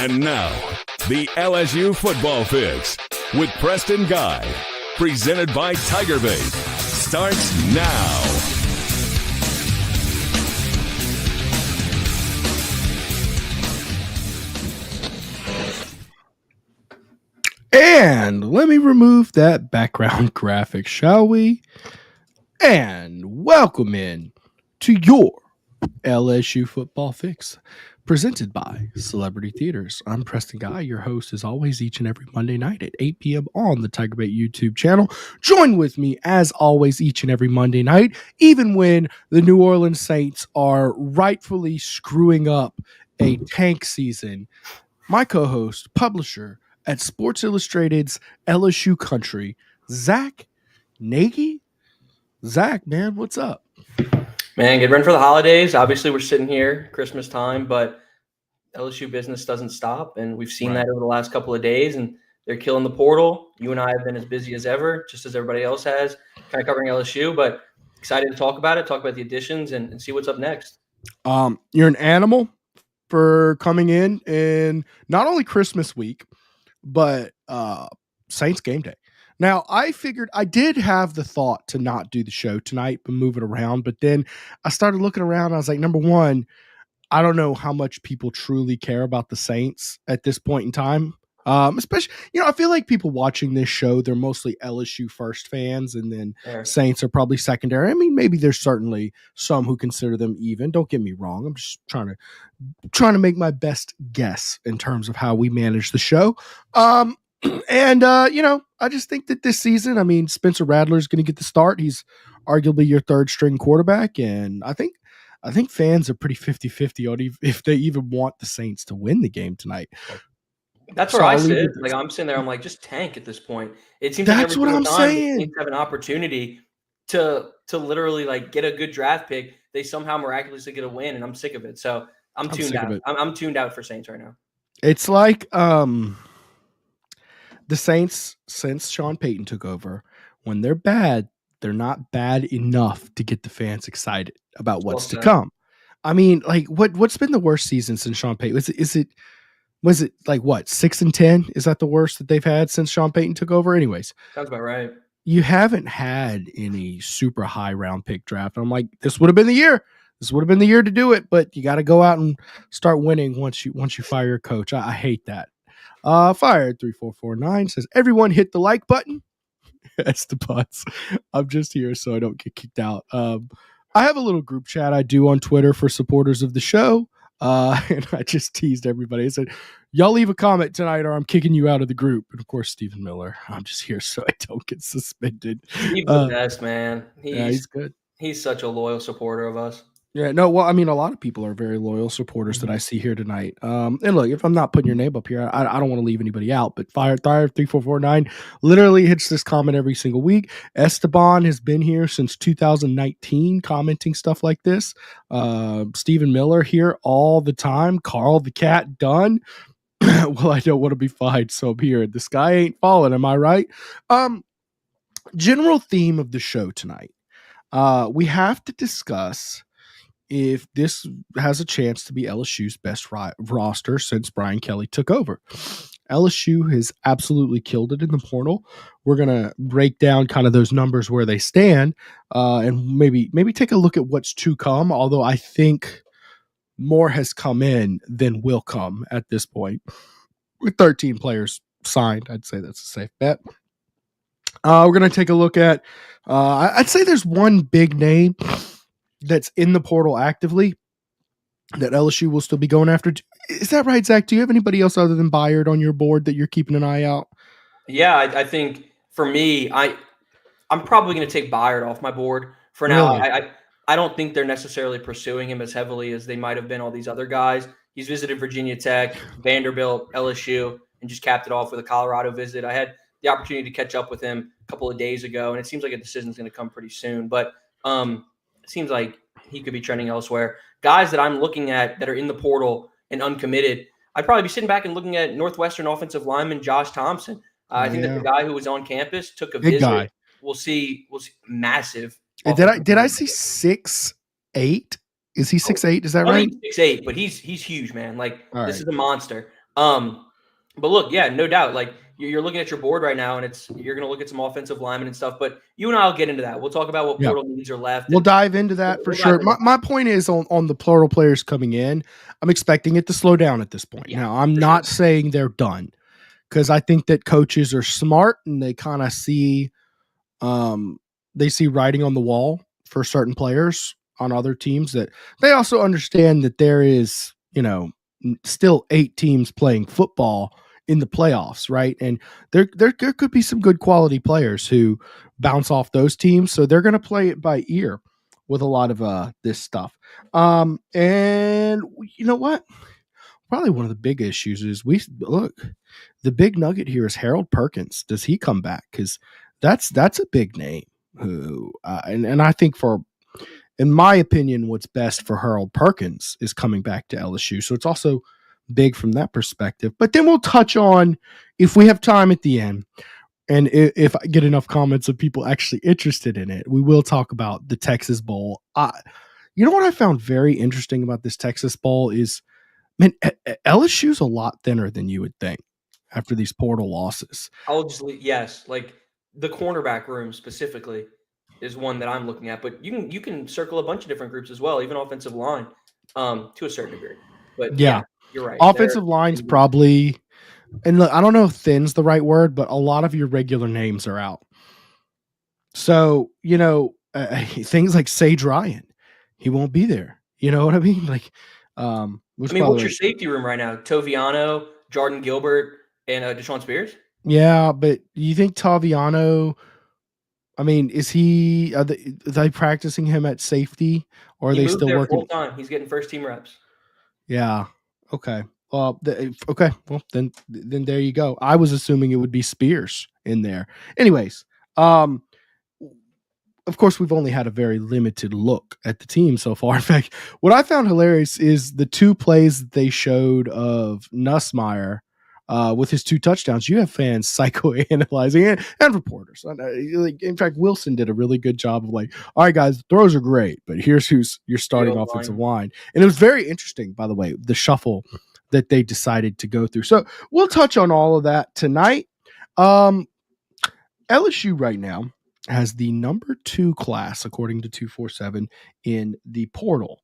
And now, the LSU Football Fix with Preston Guy, presented by Tiger Bait, starts now. And let me remove that background graphic, shall we? And welcome in to your LSU Football Fix, presented by Celebrity Theaters. I'm Preston Guy, your host as always each and every Monday night at 8 p.m. on the Tiger Bait YouTube channel. Join with me as always each and every Monday night, even when the New Orleans Saints are rightfully screwing up a tank season. My co-host, publisher at Sports Illustrated's LSU Country, Zach Nagy. Zach, man, what's up? Man, get ready for the holidays. Obviously, we're sitting here Christmas time, but LSU business doesn't stop, and we've seen that over the last couple of days, and they're killing the portal. You and I have been as busy as ever, just as everybody else has, kind of covering LSU, but excited to talk about it, talk about the additions, and see what's up next. You're an animal for coming in not only Christmas week, but Saints game day. Now, I figured I did have the thought to not do the show tonight, but move it around. But then I started looking around. I was like, number one, I don't know how much people truly care about the Saints at this point in time. Especially, I feel like people watching this show, they're mostly LSU first fans, and then Saints are probably secondary. I mean, maybe there's certainly some who consider them even. Don't get me wrong. I'm just trying to make my best guess in terms of how we manage the show. I just think that this season, I mean, Spencer Rattler is going to get the start. He's arguably your third string quarterback. And I think fans are pretty 50-50 on if they even want the Saints to win the game tonight. That's where I sit. Like, I'm sitting there, I'm like, just tank at this point. It seems that's like what I'm saying. They have an opportunity to literally like get a good draft pick. They somehow miraculously get a win, and I'm sick of it. So I'm tuned out. I'm tuned out for Saints right now. It's like the Saints, since Sean Payton took over, when they're bad, they're not bad enough to get the fans excited about what's to come. I mean, like what's been the worst season since Sean Payton? Was it like what, 6-10? Is that the worst that they've had since Sean Payton took over? Anyways, sounds about right. You haven't had any super high round pick draft. I'm like, this would have been the year. This would have been the year to do it, but you got to go out and start winning once you fire your coach. I hate that. Fire 3449 says, everyone hit the like button. That's the butts. I'm just here so I don't get kicked out. I have a little group chat I do on Twitter for supporters of the show. And I just teased everybody. I said, y'all leave a comment tonight or I'm kicking you out of the group. And of course, Stephen Miller. I'm just here so I don't get suspended. He's the best, man. He's good. He's such a loyal supporter of us. Yeah, no, well, I mean, a lot of people are very loyal supporters that I see here tonight. And look, if I'm not putting your name up here, I don't want to leave anybody out. But Fire 3449 literally hits this comment every single week. Esteban has been here since 2019, commenting stuff like this. Stephen Miller here all the time. Carl the Cat done. Well, I don't want to be fined, so I'm here. The sky ain't falling, am I right? General theme of the show tonight. We have to discuss if this has a chance to be LSU's best roster since Brian Kelly took over. LSU has absolutely killed it in the portal. We're going to break down kind of those numbers where they stand and maybe take a look at what's to come, although I think more has come in than will come at this point. With 13 players signed, I'd say that's a safe bet. We're going to take a look at, I'd say there's one big name that's in the portal actively that LSU will still be going after. Is that right, Zach? Do you have anybody else other than Byard on your board that you're keeping an eye out? Yeah, I think for me, I'm probably going to take Byard off my board for now. Really? I don't think they're necessarily pursuing him as heavily as they might have been all these other guys. He's visited Virginia Tech, Vanderbilt, LSU, and just capped it off with a Colorado visit. I had the opportunity to catch up with him a couple of days ago, and it seems like a decision is going to come pretty soon. But it seems like he could be trending elsewhere. Guys that I'm looking at that are in the portal and uncommitted, I'd probably be sitting back and looking at Northwestern offensive lineman Josh Thompson. I think that the guy who was on campus took a visit. Guy. We'll see massive. Did I see 6'8"? Is he 6'8"? Is that right? 6'8", but he's huge, man. Like, this is a monster. But look, yeah, no doubt. Like you're looking at your board right now, and you're going to look at some offensive linemen and stuff. But you and I'll get into that. We'll talk about what Yeah. portal needs are left. We'll dive into that for sure. My point is on the plural players coming in, I'm expecting it to slow down at this point. Yeah, now, I'm not saying they're done, because I think that coaches are smart and they kind of see writing on the wall for certain players on other teams, that they also understand that there is, still 8 teams playing football in the playoffs, right? And there could be some good quality players who bounce off those teams, so they're going to play it by ear with a lot of this stuff. And you know what? Probably one of the big issues is the big nugget here is Harold Perkins. Does he come back? Because that's a big name. Who and I think, in my opinion, what's best for Harold Perkins is coming back to LSU. So it's also big from that perspective. But then we'll touch on, if we have time at the end, and if I get enough comments of people actually interested in it, we will talk about the Texas Bowl. You know what I found very interesting about this Texas Bowl is, man, LSU's a lot thinner than you would think after these portal losses. Yes, like the cornerback room specifically is one that I'm looking at, but you can circle a bunch of different groups as well, even offensive line, to a certain degree. But yeah, you're right. Offensive line's probably, and look, I don't know if thin's the right word, but a lot of your regular names are out. So, things like Sage Ryan, he won't be there. You know what I mean? Like, what's your safety room right now? Toviano, Jordan Gilbert, and Deshaun Spears? Yeah, but you think Toviano, is he? Are they practicing him at safety, or are they still working full time? He's getting first team reps. Yeah. Okay. Well, okay. Well, then there you go. I was assuming it would be Spears in there. Anyways, of course, we've only had a very limited look at the team so far. In fact, what I found hilarious is the 2 plays that they showed of Nussmeier with his 2 touchdowns. You have fans psychoanalyzing and reporters. In fact, Wilson did a really good job of all right, guys, the throws are great, but here's who's your starting offensive line. And it was very interesting, by the way, the shuffle that they decided to go through. So we'll touch on all of that tonight. LSU right now has the number 2 class, according to 247, in the portal.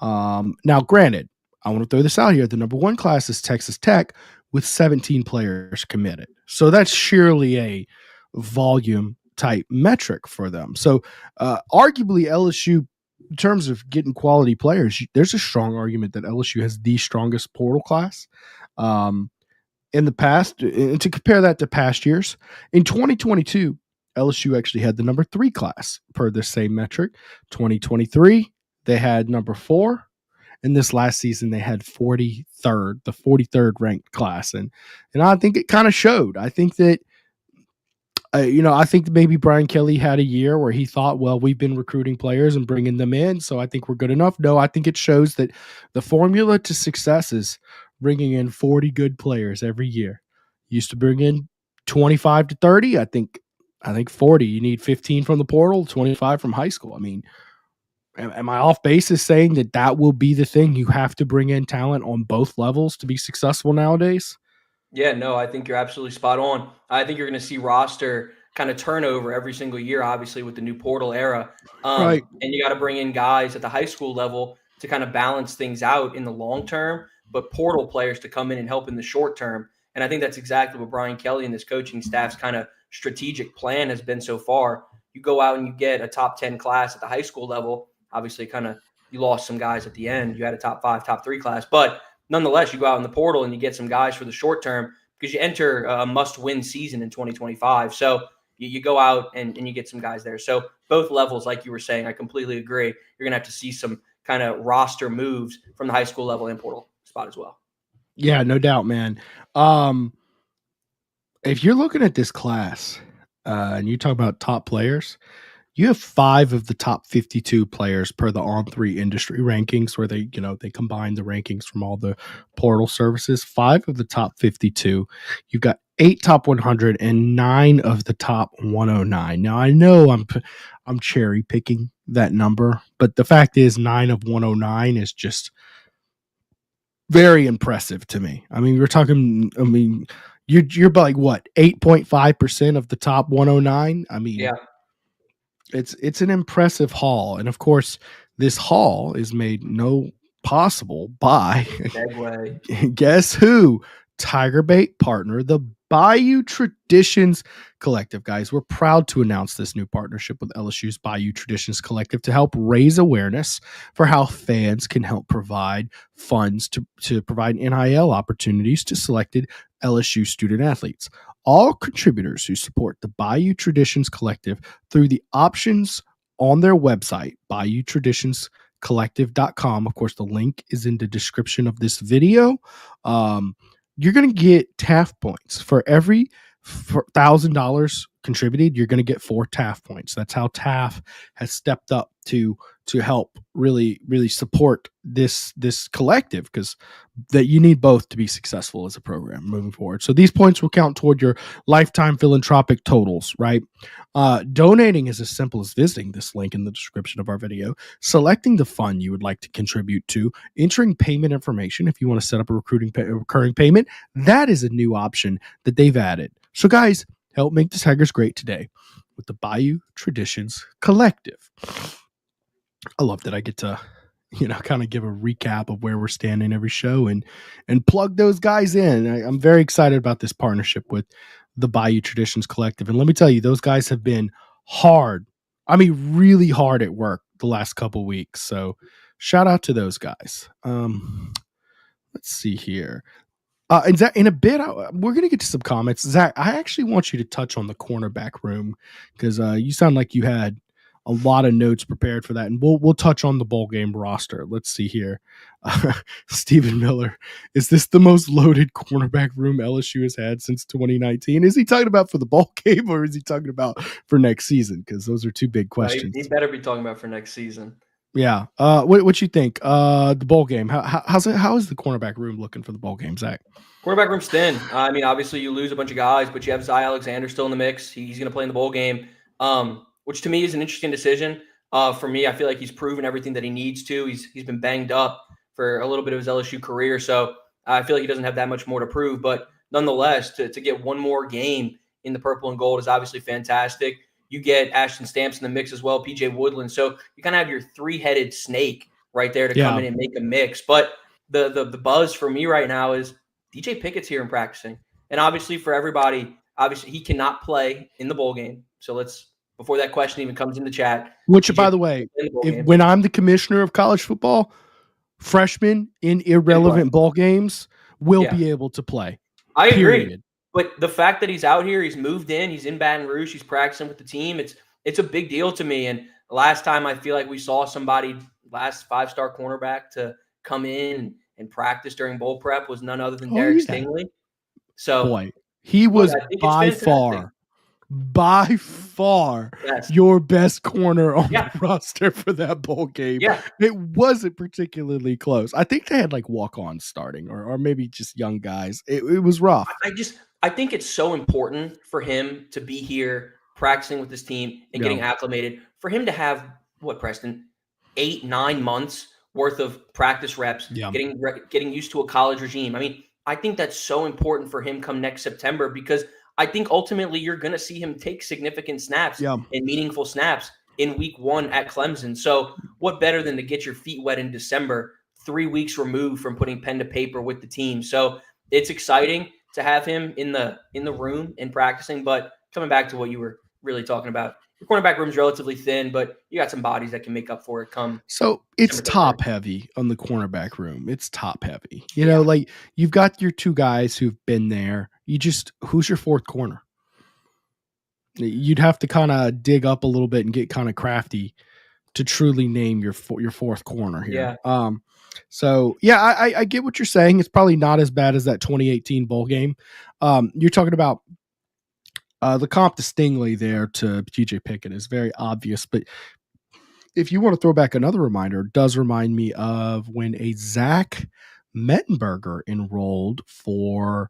Now, granted, I want to throw this out here. The number 1 class is Texas Tech with 17 players committed. So that's surely a volume type metric for them. So arguably LSU, in terms of getting quality players, there's a strong argument that LSU has the strongest portal class in the past. And to compare that to past years, in 2022, LSU actually had the number 3 class per the same metric. 2023, they had number 4. And this last season, they had the 43rd ranked class. And I think it kind of showed. I think that, I think maybe Brian Kelly had a year where he thought, well, we've been recruiting players and bringing them in, so I think we're good enough. No, I think it shows that the formula to success is bringing in 40 good players every year. Used to bring in 25 to 30. I think 40. You need 15 from the portal, 25 from high school. Am I off basis saying that will be the thing? You have to bring in talent on both levels to be successful nowadays? Yeah, no, I think you're absolutely spot on. I think you're going to see roster kind of turnover every single year, obviously, with the new portal era. Right. And you got to bring in guys at the high school level to kind of balance things out in the long term, but portal players to come in and help in the short term. And I think that's exactly what Brian Kelly and this coaching staff's kind of strategic plan has been so far. You go out and you get a top 10 class at the high school level. Obviously, you lost some guys at the end. You had a top 5, top 3 class. But nonetheless, you go out in the portal and you get some guys for the short term because you enter a must-win season in 2025. So you go out and you get some guys there. So both levels, like you were saying, I completely agree. You're going to have to see some kind of roster moves from the high school level and portal spot as well. Yeah, no doubt, man. If you're looking at this class and you talk about top players, you have 5 of the top 52 players per the On3 industry rankings, where they combine the rankings from all the portal services. 5 of the top 52. You've got 8 top 100 and 9 of the top 109. Now, I know I'm cherry picking that number, but the fact is 9 of 109 is just very impressive to me. I mean, we're talking. I mean, you're like what 8.5% of the top 109. I mean, Yeah. it's an impressive haul, and of course, this haul is made possible by Segway. guess who? Tiger Bait partner, the Bayou Traditions Collective. Guys, we're proud to announce this new partnership with LSU's Bayou Traditions Collective to help raise awareness for how fans can help provide funds to provide NIL opportunities to selected LSU student athletes. All contributors who support the Bayou Traditions Collective through the options on their website, BayouTraditionsCollective.com. Of course, the link is in the description of this video. You're going to get TAF points for every $1,000 contributed. You're going to get 4 TAF points. That's how TAF has stepped up to help really support this collective, because that you need both to be successful as a program moving forward. So these points will count toward your lifetime philanthropic totals, right? Donating is as simple as visiting this link in the description of our video, selecting the fund you would like to contribute to, entering payment information if you want to set up a recurring payment. That is a new option that they've added. So guys, help make the Tigers great today with the Bayou Traditions Collective. I love that I get to, kind of give a recap of where we're standing every show and plug those guys in. I'm very excited about this partnership with the Bayou Traditions Collective. And let me tell you, those guys have been hard. I mean, really hard at work the last couple weeks. So shout out to those guys. Let's see here. And Zach, in a bit, we're going to get to some comments. Zach, I actually want you to touch on the cornerback room, because you sound like you had a lot of notes prepared for that, and we'll touch on the bowl game roster. Let's see here. Stephen Miller, is this the most loaded cornerback room LSU has had since 2019? Is he talking about for the bowl game, or is he talking about for next season? Because those are two big questions. He better be talking about for next season. Yeah. What you think? The bowl game. How is the cornerback room looking for the bowl game, Zach? Quarterback room's thin. I mean, obviously you lose a bunch of guys, but you have Zy Alexander still in the mix. He's going to play in the bowl game, which to me is an interesting decision. For me, I feel like he's proven everything that he needs to. He's been banged up for a little bit of his LSU career, so I feel like he doesn't have that much more to prove. But nonetheless, to get one more game in the purple and gold is obviously fantastic. You get Ashton Stamps in the mix as well, PJ Woodland. So you kind of have your 3-headed snake right there to come in and make a mix. But the buzz for me right now is DJ Pickett's here and practicing. And obviously for everybody, obviously he cannot play in the bowl game. So before that question even comes in the chat. Which, DJ, by the way, when I'm the commissioner of college football, freshmen in irrelevant bowl games will be able to play. I agree. But the fact that he's out here, he's moved in, he's in Baton Rouge, he's practicing with the team, it's a big deal to me. And last time I feel like we saw somebody, last 5-star cornerback, to come in and practice during bowl prep was none other than Derek Stingley. So boy, he was by far your best corner on the roster for that bowl game. Yeah. It wasn't particularly close. I think they had like walk-ons starting or maybe just young guys. It was rough. I think it's so important for him to be here practicing with his team and getting acclimated, for him to have, Preston, 8-9 months worth of practice reps, getting used to a college regime. I mean, I think that's so important for him come next September, because I think ultimately you're going to see him take significant snaps and meaningful snaps in week 1 at Clemson. So what better than to get your feet wet in December, 3 weeks removed from putting pen to paper with the team. So it's exciting to have him in the room and practicing. But coming back to what you were really talking about, your cornerback room is relatively thin, but you got some bodies that can make up for it come. So it's top heavy on the cornerback room. It's top heavy. You know, like you've got your 2 guys who've been there. Who's your 4th corner? You'd have to kind of dig up a little bit and get kind of crafty to truly name your 4th corner here. Yeah. So I get what you're saying. It's probably not as bad as that 2018 bowl game. You're talking about the comp to Stingley there to TJ Pickett is very obvious, but if you want to throw back another reminder, it does remind me of when a Zach Mettenberger enrolled for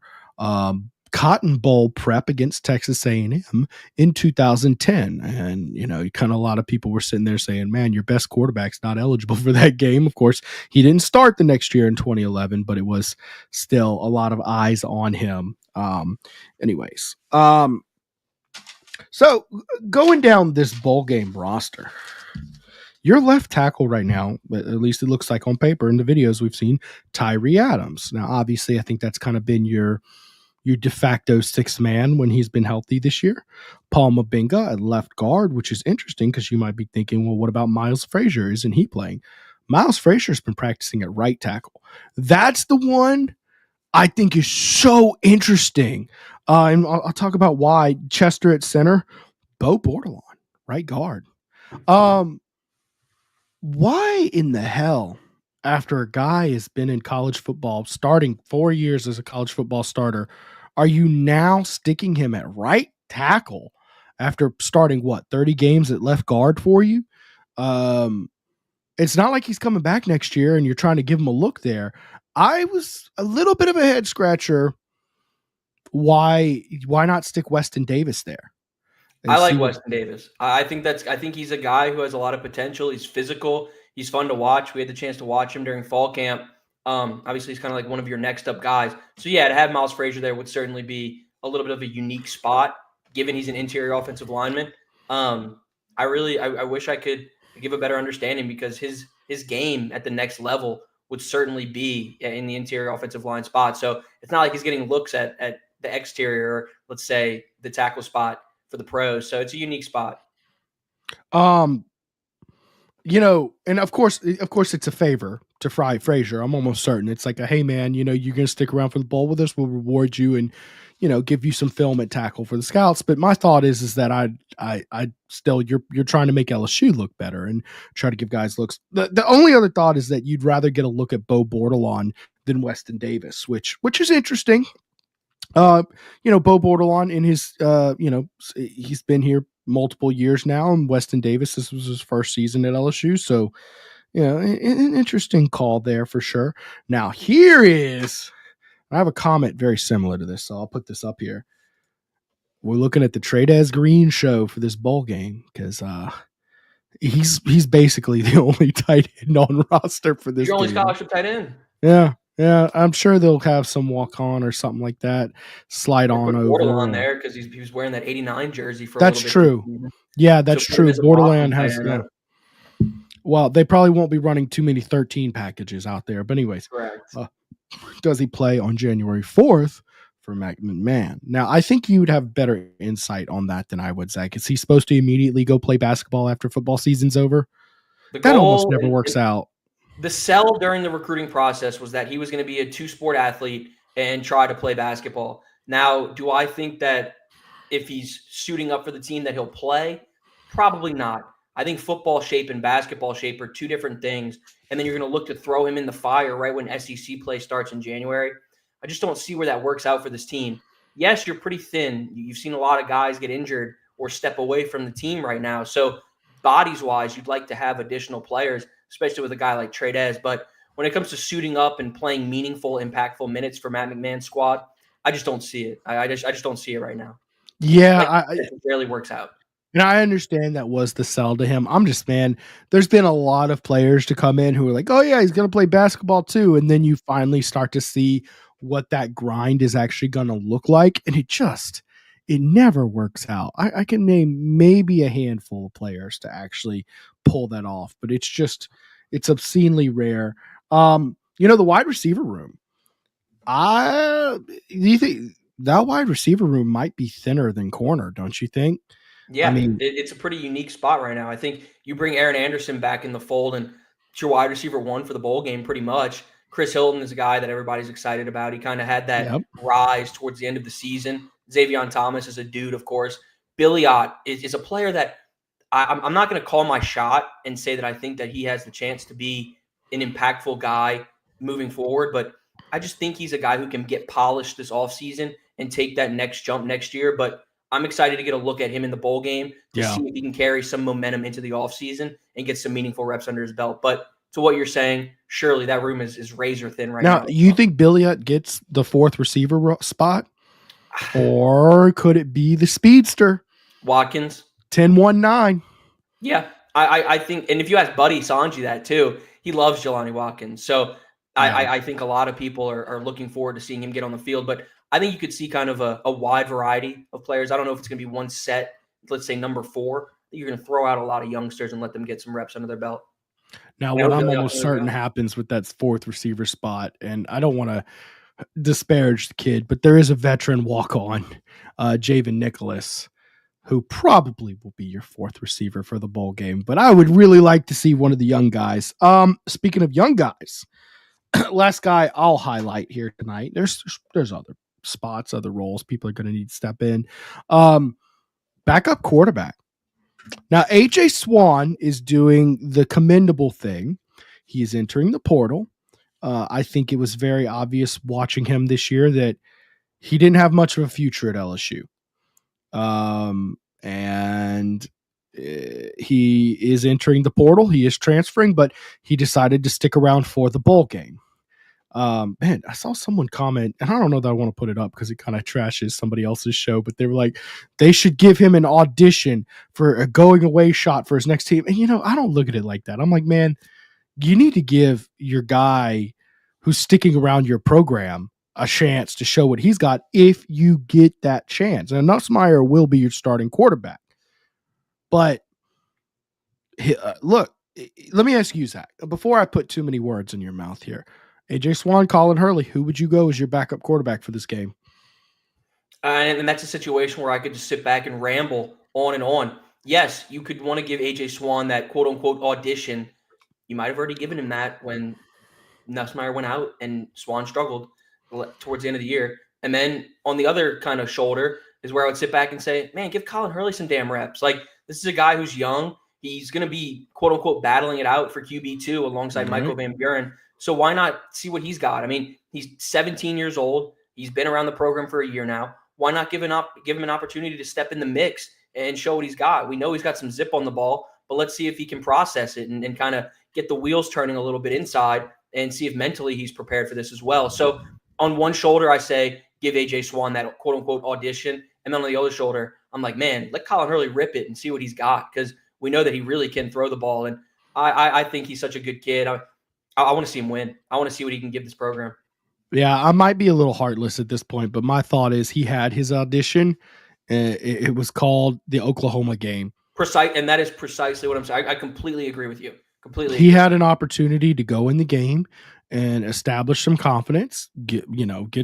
Cotton Bowl prep against Texas A&M in 2010. And, kind of a lot of people were sitting there saying, man, your best quarterback's not eligible for that game. Of course, he didn't start the next year in 2011, but it was still a lot of eyes on him. Anyways, so going down this bowl game roster, your left tackle right now, at least it looks like on paper in the videos we've seen, Tyree Adams. Now, obviously, I think that's kind of been your de facto sixth man when he's been healthy this year. Paul Mabinga at left guard, which is interesting because you might be thinking, well, what about Miles Frazier? Isn't he playing? Miles Frazier's been practicing at right tackle. That's the one I think is so interesting. And I'll talk about why. Chester at center, Bo Bordelon, right guard. Why in the hell, after a guy has been in college football, starting 4 years as a college football starter, are you now sticking him at right tackle after starting, 30 games at left guard for you? It's not like he's coming back next year and you're trying to give him a look there. I was a little bit of a head scratcher. Why not stick Weston Davis there? I like Weston Davis. I think he's a guy who has a lot of potential. He's physical. He's fun to watch. We had the chance to watch him during fall camp. Obviously, he's kind of like one of your next up guys. So, yeah, to have Miles Frazier there would certainly be a little bit of a unique spot, given he's an interior offensive lineman. I wish I could give a better understanding because his game at the next level would certainly be in the interior offensive line spot. So it's not like he's getting looks at the exterior, let's say the tackle spot for the pros. So it's a unique spot. And of course it's a favor to Frazier. I'm almost certain it's like hey man, you're going to stick around for the bowl with us. We'll reward you and, give you some film at tackle for the scouts. But my thought is that I still, you're trying to make LSU look better and try to give guys looks. The only other thought is that you'd rather get a look at Bo Bordelon than Weston Davis, which is interesting. Bo Bordelon in his, he's been here multiple years now, and Weston Davis, this was his first season at LSU. So, an interesting call there for sure. Now, I have a comment very similar to this, so I'll put this up here. We're looking at the Tradez Green show for this bowl game because he's basically the only tight end on roster for this. Your only scholarship tight end. Yeah, I'm sure they'll have some walk on or something like that. Slide on over. Borderline there because he was wearing that 89 jersey for. That's true. Yeah, that's true. Borderland has. Well, they probably won't be running too many 13 packages out there, but anyways. Correct. Does he play on January 4th for McMahon? Now, I think you would have better insight on that than I would, Zach. Is he supposed to immediately go play basketball after football season's over? That almost never works out. The sell during the recruiting process was that he was going to be a two-sport athlete and try to play basketball. Now, do I think that if he's suiting up for the team that he'll play? Probably not. I think football shape and basketball shape are two different things. And then you're going to look to throw him in the fire right when SEC play starts in January. I just don't see where that works out for this team. Yes, you're pretty thin. You've seen a lot of guys get injured or step away from the team right now. So bodies-wise, you'd like to have additional players, especially with a guy like Tradez. But when it comes to suiting up and playing meaningful, impactful minutes for Matt McMahon's squad, I just don't see it. I just don't see it right now. Yeah. It rarely works out. And I understand that was the sell to him. I'm just, man, there's been a lot of players to come in who are like, oh, yeah, he's going to play basketball too. And then you finally start to see what that grind is actually going to look like. And it never works out. I can name maybe a handful of players to actually pull that off, but it's obscenely rare. The wide receiver room. Do you think that wide receiver room might be thinner than corner, don't you think? Yeah, I mean, it's a pretty unique spot right now. I think you bring Aaron Anderson back in the fold, and it's your wide receiver one for the bowl game pretty much. Chris Hilton is a guy that everybody's excited about. He kind of had that rise towards the end of the season. Xavier Thomas is a dude, of course. Billy Ott is a player that I'm not going to call my shot and say that I think that he has the chance to be an impactful guy moving forward, but I just think he's a guy who can get polished this offseason and take that next jump next year. But I'm excited to get a look at him in the bowl game to see if he can carry some momentum into the offseason and get some meaningful reps under his belt. But to what you're saying, surely that room is razor thin right now. Now, you think Billiot gets the fourth receiver spot? Or could it be the speedster? Watkins? 10-1-9. Yeah, I think, and if you ask Buddy Sanji that too, he loves Jelani Watkins. So I think a lot of people are looking forward to seeing him get on the field. But I think you could see kind of a wide variety of players. I don't know if it's going to be one set, let's say number 4. You're going to throw out a lot of youngsters and let them get some reps under their belt. Now, what I'm almost certain happens with that 4th receiver spot, and I don't want to disparage the kid, but there is a veteran walk-on, Javen Nicholas, who probably will be your 4th receiver for the bowl game. But I would really like to see one of the young guys. Speaking of young guys, last guy I'll highlight here tonight. There's other spots, other roles people are going to need to step in. Backup quarterback. Now, AJ Swan is doing the commendable thing. He's entering the portal. I think it was very obvious watching him this year that he didn't have much of a future at LSU. And he is entering the portal. He is transferring, but he decided to stick around for the bowl game. Man, I saw someone comment, and I don't know that I want to put it up because it kind of trashes somebody else's show, but they were like, they should give him an audition for a going away shot for his next team. And, I don't look at it like that. I'm like, man, you need to give your guy who's sticking around your program a chance to show what he's got if you get that chance. And Nussmeier will be your starting quarterback. But look, let me ask you, Zach, before I put too many words in your mouth here, AJ Swan, Colin Hurley, who would you go as your backup quarterback for this game? And that's a situation where I could just sit back and ramble on and on. Yes, you could want to give AJ Swan that quote-unquote audition. You might have already given him that when Nussmeier went out and Swan struggled towards the end of the year. And then on the other kind of shoulder is where I would sit back and say, man, give Colin Hurley some damn reps. Like, this is a guy who's young. He's going to be, quote-unquote, battling it out for QB2 alongside Michael Van Buren. So why not see what he's got? I mean, he's 17 years old. He's been around the program for a year now. Why not give him an opportunity to step in the mix and show what he's got? We know he's got some zip on the ball, but let's see if he can process it and kind of get the wheels turning a little bit inside and see if mentally he's prepared for this as well. So on one shoulder, I say give AJ Swan that quote-unquote audition. And then on the other shoulder, I'm like, man, let Colin Hurley rip it and see what he's got, because we know that he really can throw the ball. And I think he's such a good kid. I want to see him win. I want to see what he can give this program. Yeah, I might be a little heartless at this point, but my thought is he had his audition. It was called the Oklahoma game. And that is precisely what I'm saying. I completely agree with you. He had an opportunity to go in the game and establish some confidence, get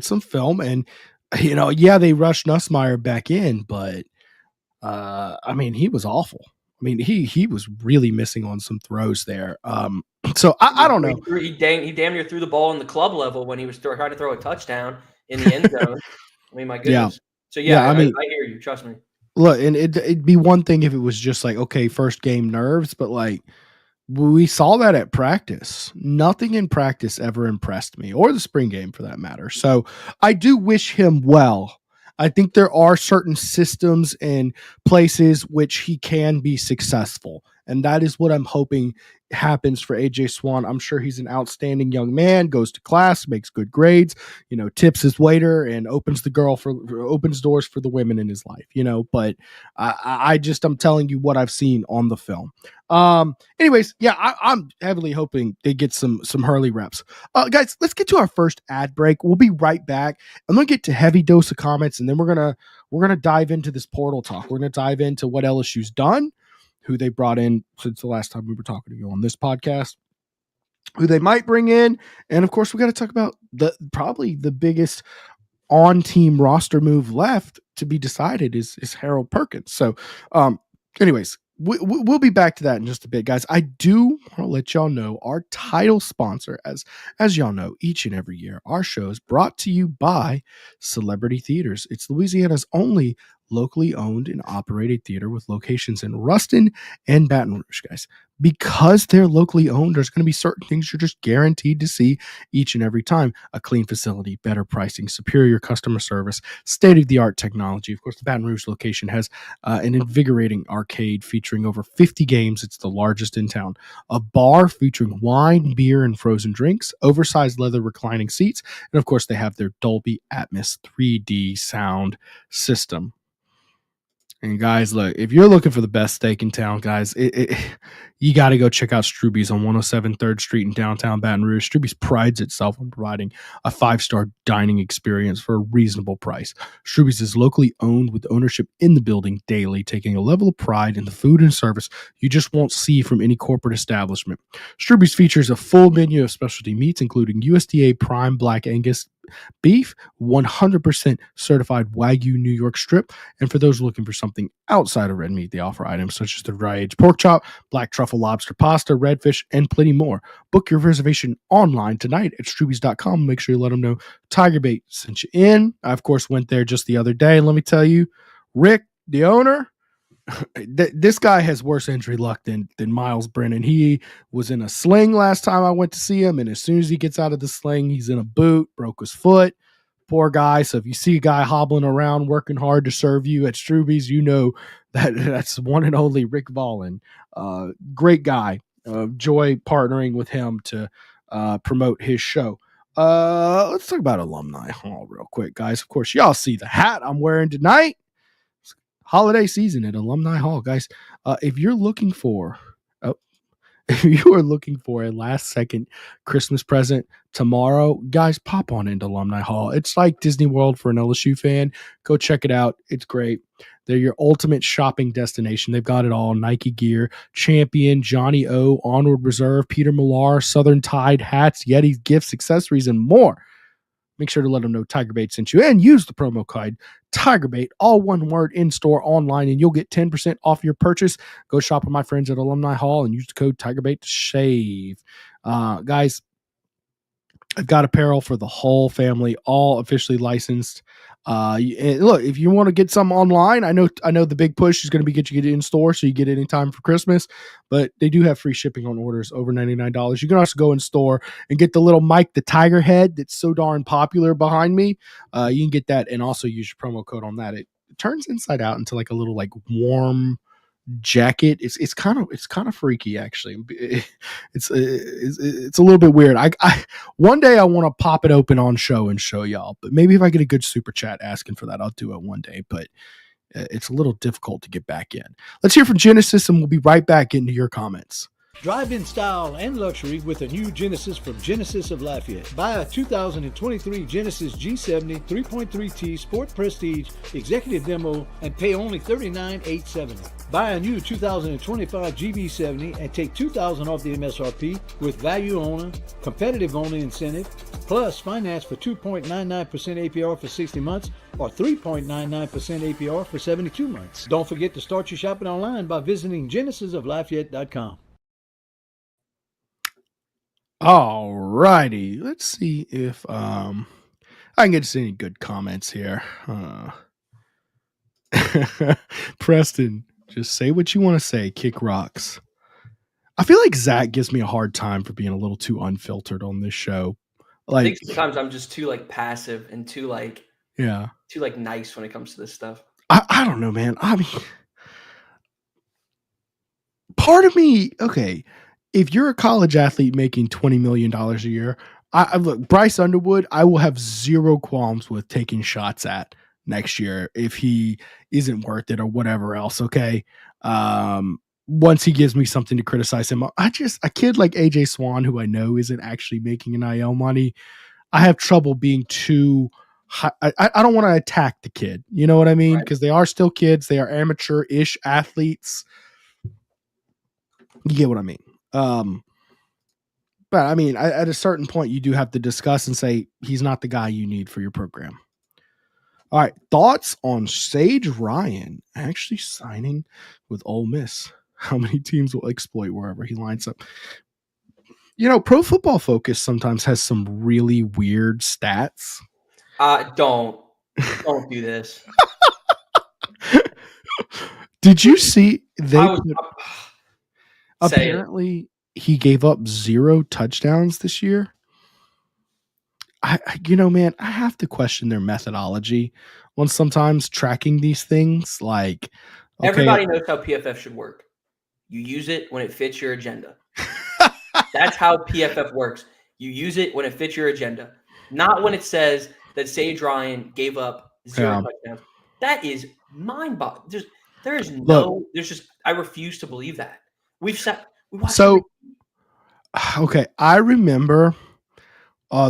some film. And, they rushed Nussmeier back in, but he was awful. I mean, he was really missing on some throws there. So I don't know. He damn near threw the ball in the club level when he was trying to throw a touchdown in the end zone. I mean, my goodness. Yeah. So I hear you. Trust me. Look, and it'd be one thing if it was just like, okay, first game nerves, but like we saw that at practice. Nothing in practice ever impressed me, or the spring game for that matter. So I do wish him well. I think there are certain systems and places which he can be successful. And that is what I'm hoping happens for AJ Swan. I'm sure he's an outstanding young man, goes to class, makes good grades, tips his waiter and opens doors for the women in his life, but I'm telling you what I've seen on the film. Anyways, yeah, I'm heavily hoping they get some Hurley reps. Guys, let's get to our first ad break. We'll be right back. I'm going to get to heavy dose of comments, and then we're going to dive into this portal talk. We're going to dive into what LSU's done, who they brought in since the last time we were talking to you on this podcast, who they might bring in. And of course, we got to talk about probably the biggest on-team roster move left to be decided is Harold Perkins. So anyways, we'll be back to that in just a bit, guys. I do want to let y'all know our title sponsor, as y'all know, each and every year, our show is brought to you by Celebrity Theaters. It's Louisiana's only locally owned and operated theater with locations in Ruston and Baton Rouge, guys. Because they're locally owned, there's going to be certain things you're just guaranteed to see each and every time. A clean facility, better pricing, superior customer service, state-of-the-art technology. Of course, the Baton Rouge location has an invigorating arcade featuring over 50 games. It's the largest in town. A bar featuring wine, beer, and frozen drinks, oversized leather reclining seats, and of course, they have their Dolby Atmos 3D sound system. And guys, look, if you're looking for the best steak in town, guys, you got to go check out Struby's on 107 3rd Street in downtown Baton Rouge. Struby's prides itself on providing a 5-star dining experience for a reasonable price. Struby's is locally owned with ownership in the building daily, taking a level of pride in the food and service you just won't see from any corporate establishment. Struby's features a full menu of specialty meats, including USDA Prime Black Angus beef, 100% certified Wagyu New York strip, and for those looking for something outside of red meat, they offer items such as the dry-aged pork chop, black truffle lobster pasta, redfish, and plenty more. Book your reservation online tonight at Struby's.com. Make sure you let them know Tiger Bait sent you in. I, of course, went there just the other day, and let me tell you, Rick, the owner, this guy has worse injury luck than Miles Brennan. He was in a sling last time I went to see him, and as soon as he gets out of the sling, he's in a boot, broke his foot. Poor guy. So if you see a guy hobbling around working hard to serve you at Struby's, you know that's one and only Rick Vollen. Great guy. Joy partnering with him to promote his show. Let's talk about Alumni Hall real quick, guys. Of course, y'all see the hat I'm wearing tonight. Holiday season at Alumni Hall, guys. If you are looking for a last second Christmas present tomorrow, guys, pop on into Alumni Hall. It's like Disney World for an LSU fan. Go check it out. It's great. They're your ultimate shopping destination. They've got it all. Nike gear, Champion, Johnny O, Onward Reserve, Peter Millar, Southern Tide, hats, Yeti gifts, accessories, and more. Make sure to let them know Tiger Bait sent you and use the promo code TigerBait, all one word, in store, online, and you'll get 10% off your purchase. Go shop with my friends at Alumni Hall and use the code TigerBait to shave. Guys, I've got apparel for the whole family, all officially licensed. And look, if you want to get some online, I know the big push is going to be get it in store so you get it in time for Christmas, but they do have free shipping on orders over $99. You can also go in store and get the little Mike the Tiger head that's so darn popular behind me. You can get that and also use your promo code on that. It turns inside out into like a little like warm jacket. It's kind of freaky, actually. It's a little bit weird. I one day I want to pop it open on show and show y'all, but maybe if I get a good super chat asking for that, I'll do it one day, but it's a little difficult to get back in. Let's hear from Genesis and we'll be right back into your comments. Drive-in style and luxury with a new Genesis from Genesis of Lafayette. Buy a 2023 Genesis G70 3.3T Sport Prestige Executive Demo and pay only $39,870. Buy a new 2025 GB70 and take $2,000 off the MSRP with value owner, competitive owner incentive, plus finance for 2.99% APR for 60 months or 3.99% APR for 72 months. Don't forget to start your shopping online by visiting genesisoflafayette.com. All righty, let's see if I can get any good comments here. Preston, just say what you want to say. Kick rocks. I feel like Zach gives me a hard time for being a little too unfiltered on this show. Like, I think sometimes I'm just too like passive and too like nice when it comes to this stuff. I don't know, man. I mean, part of me, okay. If you're a college athlete making $20 million a year, I look, Bryce Underwood, I will have zero qualms with taking shots at next year if he isn't worth it or whatever else. Okay. Once he gives me something to criticize him, a kid like AJ Swan, who I know isn't actually making NIL money, I have trouble being too high. I don't want to attack the kid. You know what I mean? Because they are still kids. They are amateur-ish athletes. You get what I mean? But I mean, at a certain point, you do have to discuss and say he's not the guy you need for your program. All right, thoughts on Sage Ryan actually signing with Ole Miss? How many teams will exploit wherever he lines up? You know, Pro Football Focus sometimes has some really weird stats. Don't do this. Did you see Say it. apparently he gave up 0 touchdowns this year? Man, I have to question their methodology on sometimes tracking these things. Like, okay, Everybody knows how PFF should work. You use it when it fits your agenda. That's how PFF works. You use it when it fits your agenda, not when it says that Sage Ryan gave up 0 touchdowns. That is mind-boggling. I refuse to believe that. We watched okay, I remember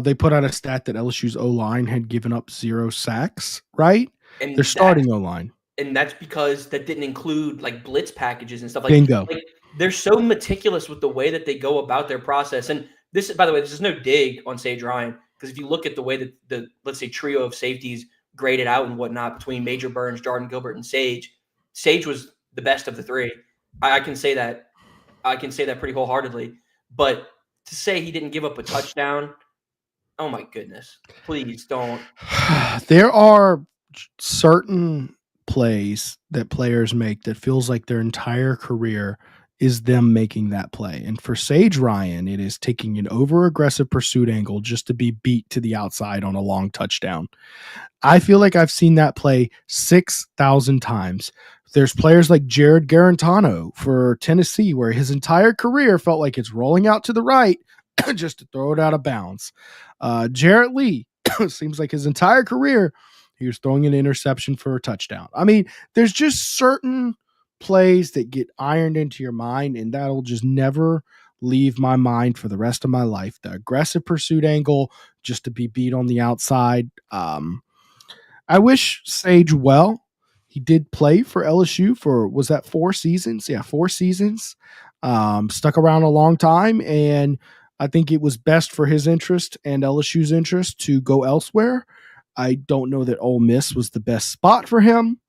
they put out a stat that LSU's O-line had given up 0 sacks, right? And their starting O-line. And that's because that didn't include like blitz packages and stuff like Bingo. Like, they're so meticulous with the way that they go about their process. And this, by the way, this is no dig on Sage Ryan, because if you look at the way that the, let's say, trio of safeties graded out and whatnot between Major Burns, Jordan Gilbert, and Sage was the best of the three. I can say that. I can say that pretty wholeheartedly. But to say he didn't give up a touchdown, oh my goodness. Please don't. There are certain plays that players make that feels like their entire career is them making that play. And for Sage Ryan, it is taking an over-aggressive pursuit angle just to be beat to the outside on a long touchdown. I feel like I've seen that play 6,000 times. There's players like Jared Garantano for Tennessee, where his entire career felt like it's rolling out to the right just to throw it out of bounds. Jarrett Lee, seems like his entire career, he was throwing an interception for a touchdown. I mean, there's just certain plays that get ironed into your mind, and that'll just never leave my mind for the rest of my life. The aggressive pursuit angle just to be beat on the outside. I wish Sage well. He did play for LSU for, was that 4 seasons? Yeah, 4 seasons. Stuck around a long time, and I think it was best for his interest and LSU's interest to go elsewhere. I don't know that Ole Miss was the best spot for him.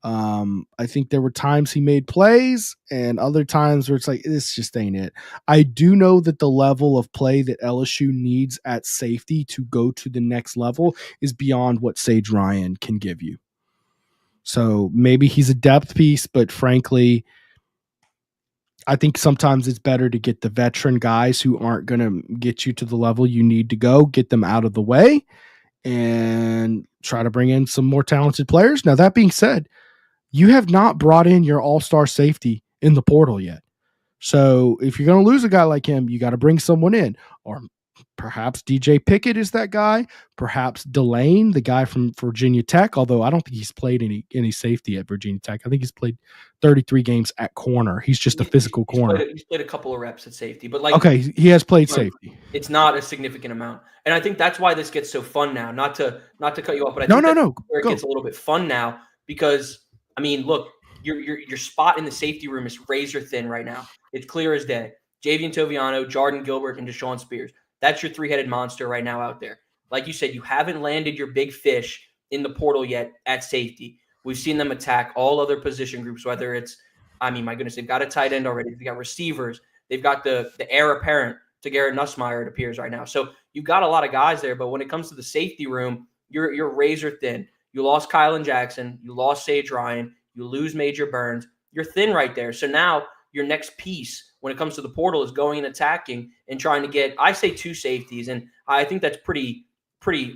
I think there were times he made plays and other times where it's like, this just ain't it. I do know that the level of play that LSU needs at safety to go to the next level is beyond what Sage Ryan can give you. So maybe he's a depth piece, but frankly, I think sometimes it's better to get the veteran guys who aren't going to get you to the level you need to go, get them out of the way, and try to bring in some more talented players. Now, that being said, you have not brought in your all-star safety in the portal yet. So if you're going to lose a guy like him, you got to bring someone in. Or perhaps DJ Pickett is that guy. Perhaps Delane, the guy from Virginia Tech, although I don't think he's played any safety at Virginia Tech. I think he's played 33 games at corner. He's just a physical corner. He's played a couple of reps at safety. But like, okay, he has played safety. It's not a significant amount. And I think that's why this gets so fun now. Not to cut you off, but I think where it gets a little bit fun now, because I mean, look, your spot in the safety room is razor thin right now. It's clear as day. Javian Toviano, Jordan Gilbert, and Deshaun Spears. That's your three-headed monster right now out there. Like you said, you haven't landed your big fish in the portal yet at safety. We've seen them attack all other position groups, whether it's, I mean, my goodness, they've got a tight end already. They've got receivers. They've got the heir apparent to Garrett Nussmeier, it appears right now. So you've got a lot of guys there, but when it comes to the safety room, you're razor thin. You lost Kylan Jackson. You lost Sage Ryan. You lose Major Burns. You're thin right there. So now your next piece when it comes to the portal is going and attacking and trying to get, I say 2 safeties, and I think that's pretty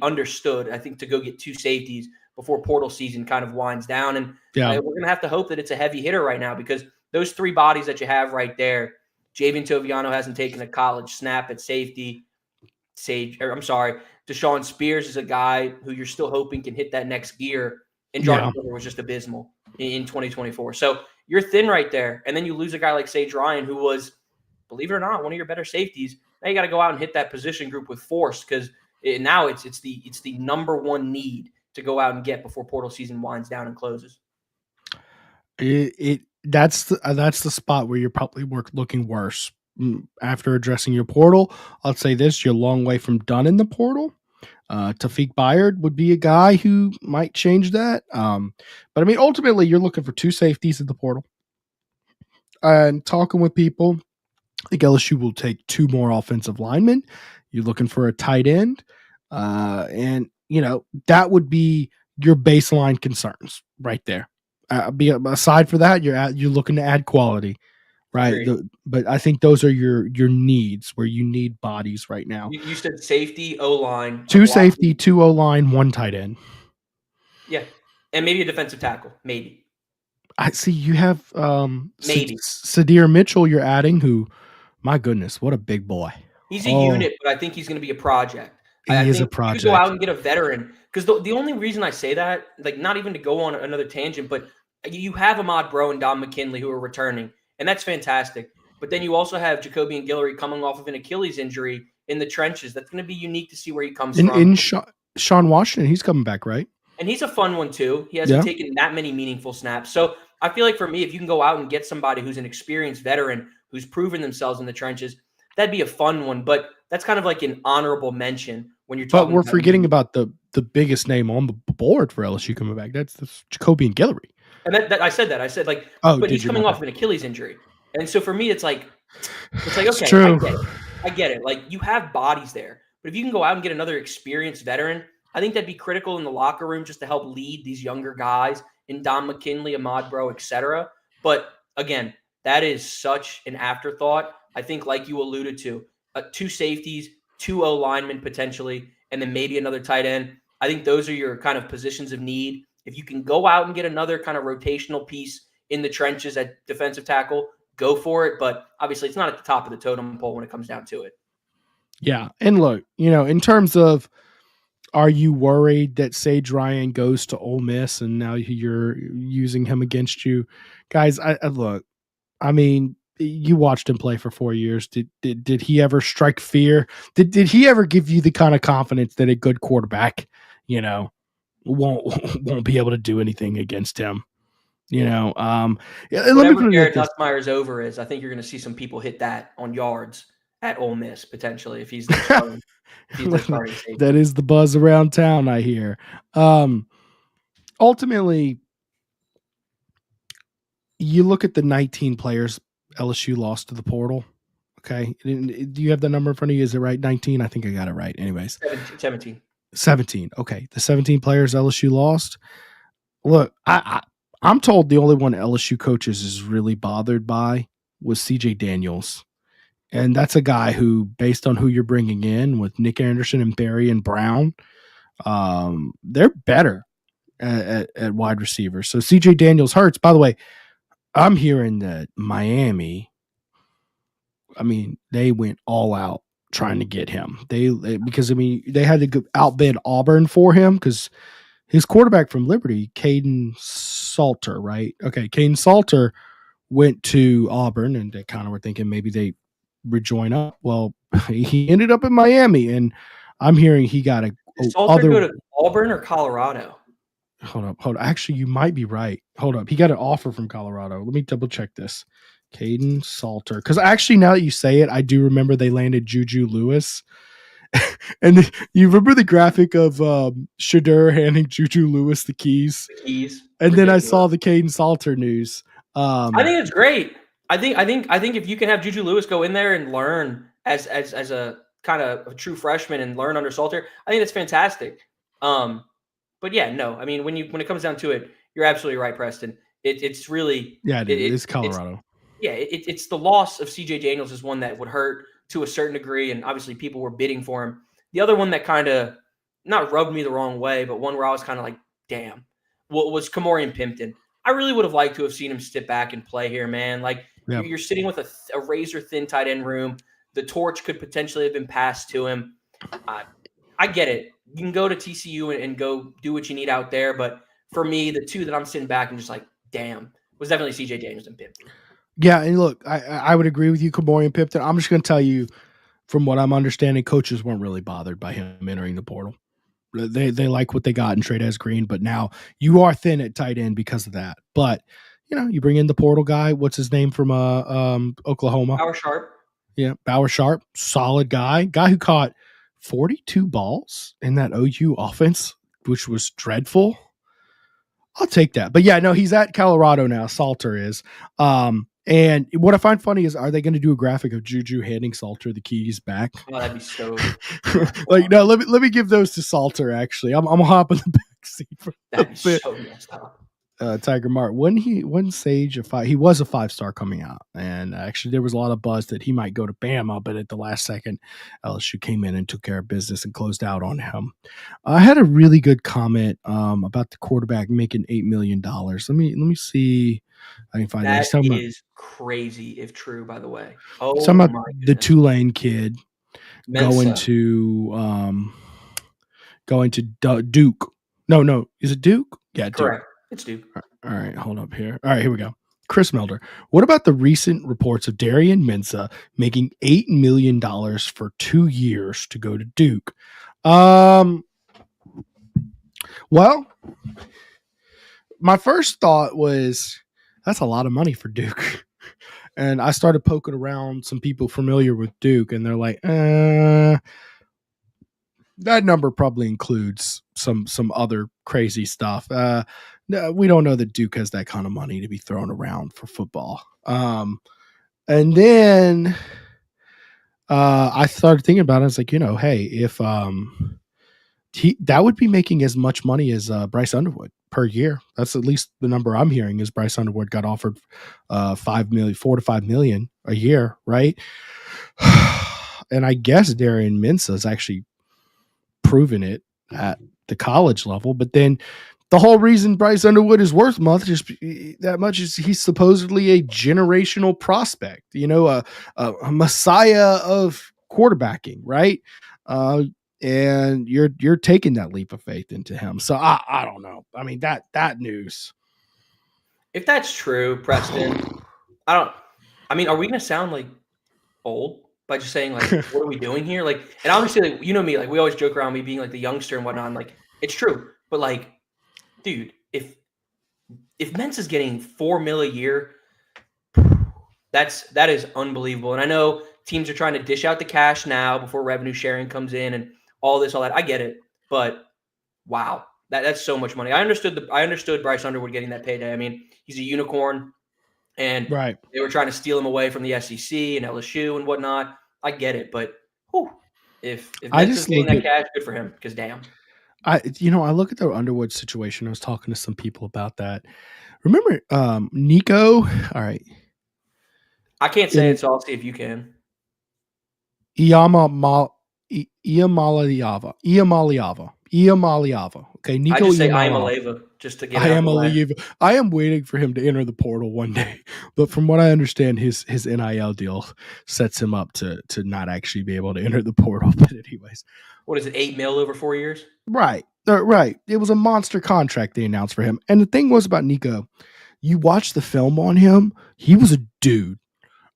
understood, I think, to go get 2 safeties before portal season kind of winds down. And we're going to have to hope that it's a heavy hitter right now, because those 3 bodies that you have right there, Javian Toviano hasn't taken a college snap at safety. Deshaun Spears is a guy who you're still hoping can hit that next gear. And Jordan Gilbert was just abysmal in 2024. So you're thin right there. And then you lose a guy like Sage Ryan, who was, believe it or not, one of your better safeties. Now you got to go out and hit that position group with force, because now it's the number one need to go out and get before portal season winds down and closes. That's the spot where you're probably looking worse after addressing your portal. I'll say this: you're a long way from done in the portal. Tafiq Bayard would be a guy who might change that. But I mean, ultimately, you're looking for 2 safeties in the portal. And talking with people, I think LSU will take 2 more offensive linemen. You're looking for a tight end. And, that would be your baseline concerns right there. aside for that, you're looking to add quality, right? But I think those are your needs where you need bodies right now. You said safety, O-line. 2 safety, 2 O-line, 1 tight end. Yeah. And maybe a defensive tackle. Maybe. I see you have maybe Sadir Mitchell you're adding, who, my goodness, what a big boy. He's a unit, but I think he's going to be a project. I think a project. You go out and get a veteran, because the only reason I say that, like, not even to go on another tangent, but you have Ahmad Bro and Don McKinley who are returning, and that's fantastic. But then you also have Jacoby and Guillory coming off of an Achilles injury in the trenches. That's going to be unique to see where he comes from. In Sean Washington, he's coming back, right? And he's a fun one too. He hasn't taken that many meaningful snaps. So I feel like for me, if you can go out and get somebody who's an experienced veteran who's proven themselves in the trenches, that'd be a fun one. But that's kind of like an honorable mention when you're talking. But we're forgetting about the biggest name on the board for LSU coming back. That's Jacoby and Guillory. And I said but he's coming off of an Achilles injury. And so for me, it's like, okay, true. I get it. Like, you have bodies there. But if you can go out and get another experienced veteran, I think that'd be critical in the locker room just to help lead these younger guys in Don McKinley, Ahmad Bro, etc. But again, that is such an afterthought. I think, like you alluded to, 2 safeties, 2 O linemen potentially, and then maybe another tight end. I think those are your kind of positions of need. If you can go out and get another kind of rotational piece in the trenches at defensive tackle, go for it. But obviously, it's not at the top of the totem pole when it comes down to it. Yeah. And look, in terms of, are you worried that Sage Ryan goes to Ole Miss and now you're using him against you? Guys, I look, I mean, you watched him play for 4 years. Did he ever strike fear? Did he ever give you the kind of confidence that a good quarterback, won't be able to do anything against him? Whatever Garrett Nussmeier's over is, I think you're going to see some people hit that on yards at Ole Miss potentially if he's the starting. That is the buzz around town, I hear. Ultimately, you look at the 19 players LSU lost to the portal. Okay. Do you have the number in front of you? Is it right? 19? I think I got it right. Anyways. 17. Okay. The 17 players LSU lost. Look, I'm told the only one LSU coaches is really bothered by was CJ Daniels. And that's a guy who, based on who you're bringing in with Nick Anderson and Barry and Brown, they're better at wide receiver. So CJ Daniels hurts. By the way, I'm hearing that Miami, I mean, they went all out trying to get him. Because they had to go outbid Auburn for him because his quarterback from Liberty, Caden Salter, right? Okay, Caden Salter went to Auburn, and they kind of were thinking maybe they rejoin up. Well, he ended up in Miami, and I'm hearing he got a Salter go to Auburn or Colorado. Hold up. Actually, you might be right. Hold up. He got an offer from Colorado. Let me double check this. Caden Salter. Because actually, now that you say it, I do remember they landed Juju Lewis. And you remember the graphic of Shadur handing Juju Lewis the keys? And then I saw the Caden Salter news. I think it's great. I think if you can have Juju Lewis go in there and learn as a kind of a true freshman and learn under Salter, I think that's fantastic. But yeah, no, I mean, when it comes down to it, you're absolutely right, Preston. It's really it's Colorado. It's the loss of CJ Daniels is one that would hurt to a certain degree, and obviously people were bidding for him. The other one that kind of not rubbed me the wrong way, but one where I was kind of like, damn, was Kamorian Pimpton. I really would have liked to have seen him step back and play here, man. Like, you're sitting with a razor-thin tight end room. The torch could potentially have been passed to him. I get it. You can go to TCU and go do what you need out there. But for me, the two that I'm sitting back and just like, damn, was definitely CJ Daniels and Pimpton. Yeah, and look, I would agree with you, Kamorian Pimpton. I'm just going to tell you, from what I'm understanding, coaches weren't really bothered by him entering the portal. They like what they got in Trey Green, but now you are thin at tight end because of that. But you bring in the portal guy. What's his name from Oklahoma? Bauer Sharp. Yeah, Bauer Sharp, solid guy who caught 42 balls in that OU offense, which was dreadful. I'll take that. But yeah, no, he's at Colorado now. Salter is. And what I find funny is, are they going to do a graphic of Juju handing Salter the keys back? Oh, that'd be so. No, let me give those to Salter. Actually, I'm gonna hop in the back seat for that'd be so messed up. Tiger Mart, wasn't Sage he was a 5-star coming out, and actually there was a lot of buzz that he might go to Bama, but at the last second, LSU came in and took care of business and closed out on him. I had a really good comment about the quarterback making $8 million. Let me see. I can find that. That is crazy if true, by the way. Oh, talking about my the goodness. Tulane kid Mensa. going to Duke. No, is it Duke? Yeah, Correct. Duke. It's Duke. All right, hold up here. All right, here we go. Chris Melder. What about the recent reports of Darian Mensa making $8 million for 2 years to go to Duke? Well, my first thought was that's a lot of money for Duke. And I started poking around some people familiar with Duke, and they're like, that number probably includes some other crazy stuff. No, we don't know that Duke has that kind of money to be thrown around for football. And then I started thinking about it. I was like, hey, if that would be making as much money as Bryce Underwood per year. That's at least the number I'm hearing is Bryce Underwood got offered $4 to $5 million a year, right? And I guess Darian Mensa has actually proven it at the college level. But then the whole reason Bryce Underwood is worth that much is he's supposedly a generational prospect, a messiah of quarterbacking, right? And you're taking that leap of faith into him. So I don't know. I mean, that news. If that's true, Preston, are we going to sound like old by just saying like, what are we doing here? Like, and obviously, like, me, like we always joke around me being like the youngster and whatnot. And, like, it's true, but like, dude, if Mensa's getting $4 million a year, that is unbelievable. And I know teams are trying to dish out the cash now before revenue sharing comes in and all that. I get it, but wow, that's so much money. I understood Bryce Underwood getting that payday. I mean, he's a unicorn, and right. They were trying to steal him away from the SEC and LSU and whatnot. I get it, but if Mensa's getting that cash, good for him. Because damn. I look at the Underwood situation. I was talking to some people about that. Remember Nico? All right. I can't say it, so I'll see if you can. Iamaliava. Okay, Nico. I just say Iamaliava just to get it out the way. I am waiting for him to enter the portal one day, but from what I understand, his NIL deal sets him up to not actually be able to enter the portal. But anyways, what is it? $8 million over 4 years? Right. It was a monster contract they announced for him. And the thing was about Nico, you watch the film on him, he was a dude.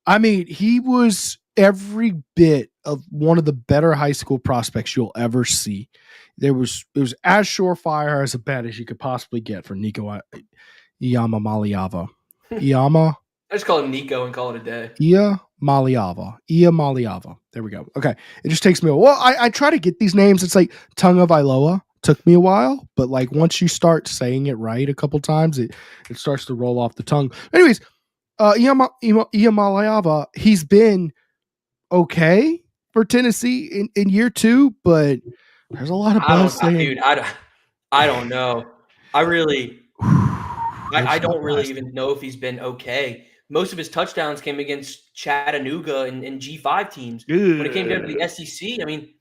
I mean, he was every bit of one of the better high school prospects you'll ever see. It was as surefire as a bet as you could possibly get for Nico Iamaliava. I just call him Nico and call it a day. Iamaliava. There we go. Okay. It just takes me a while. Well, I try to get these names. It's like Tongue of Iloa. Took me a while, but like once you start saying it right a couple times, it starts to roll off the tongue. Anyways, Iamaliava, he's been okay for Tennessee in year 2, but there's a lot of buzz saying, dude, I don't know. I don't really even know if he's been okay. Most of his touchdowns came against Chattanooga and G5 teams. When it came down to the SEC, I mean,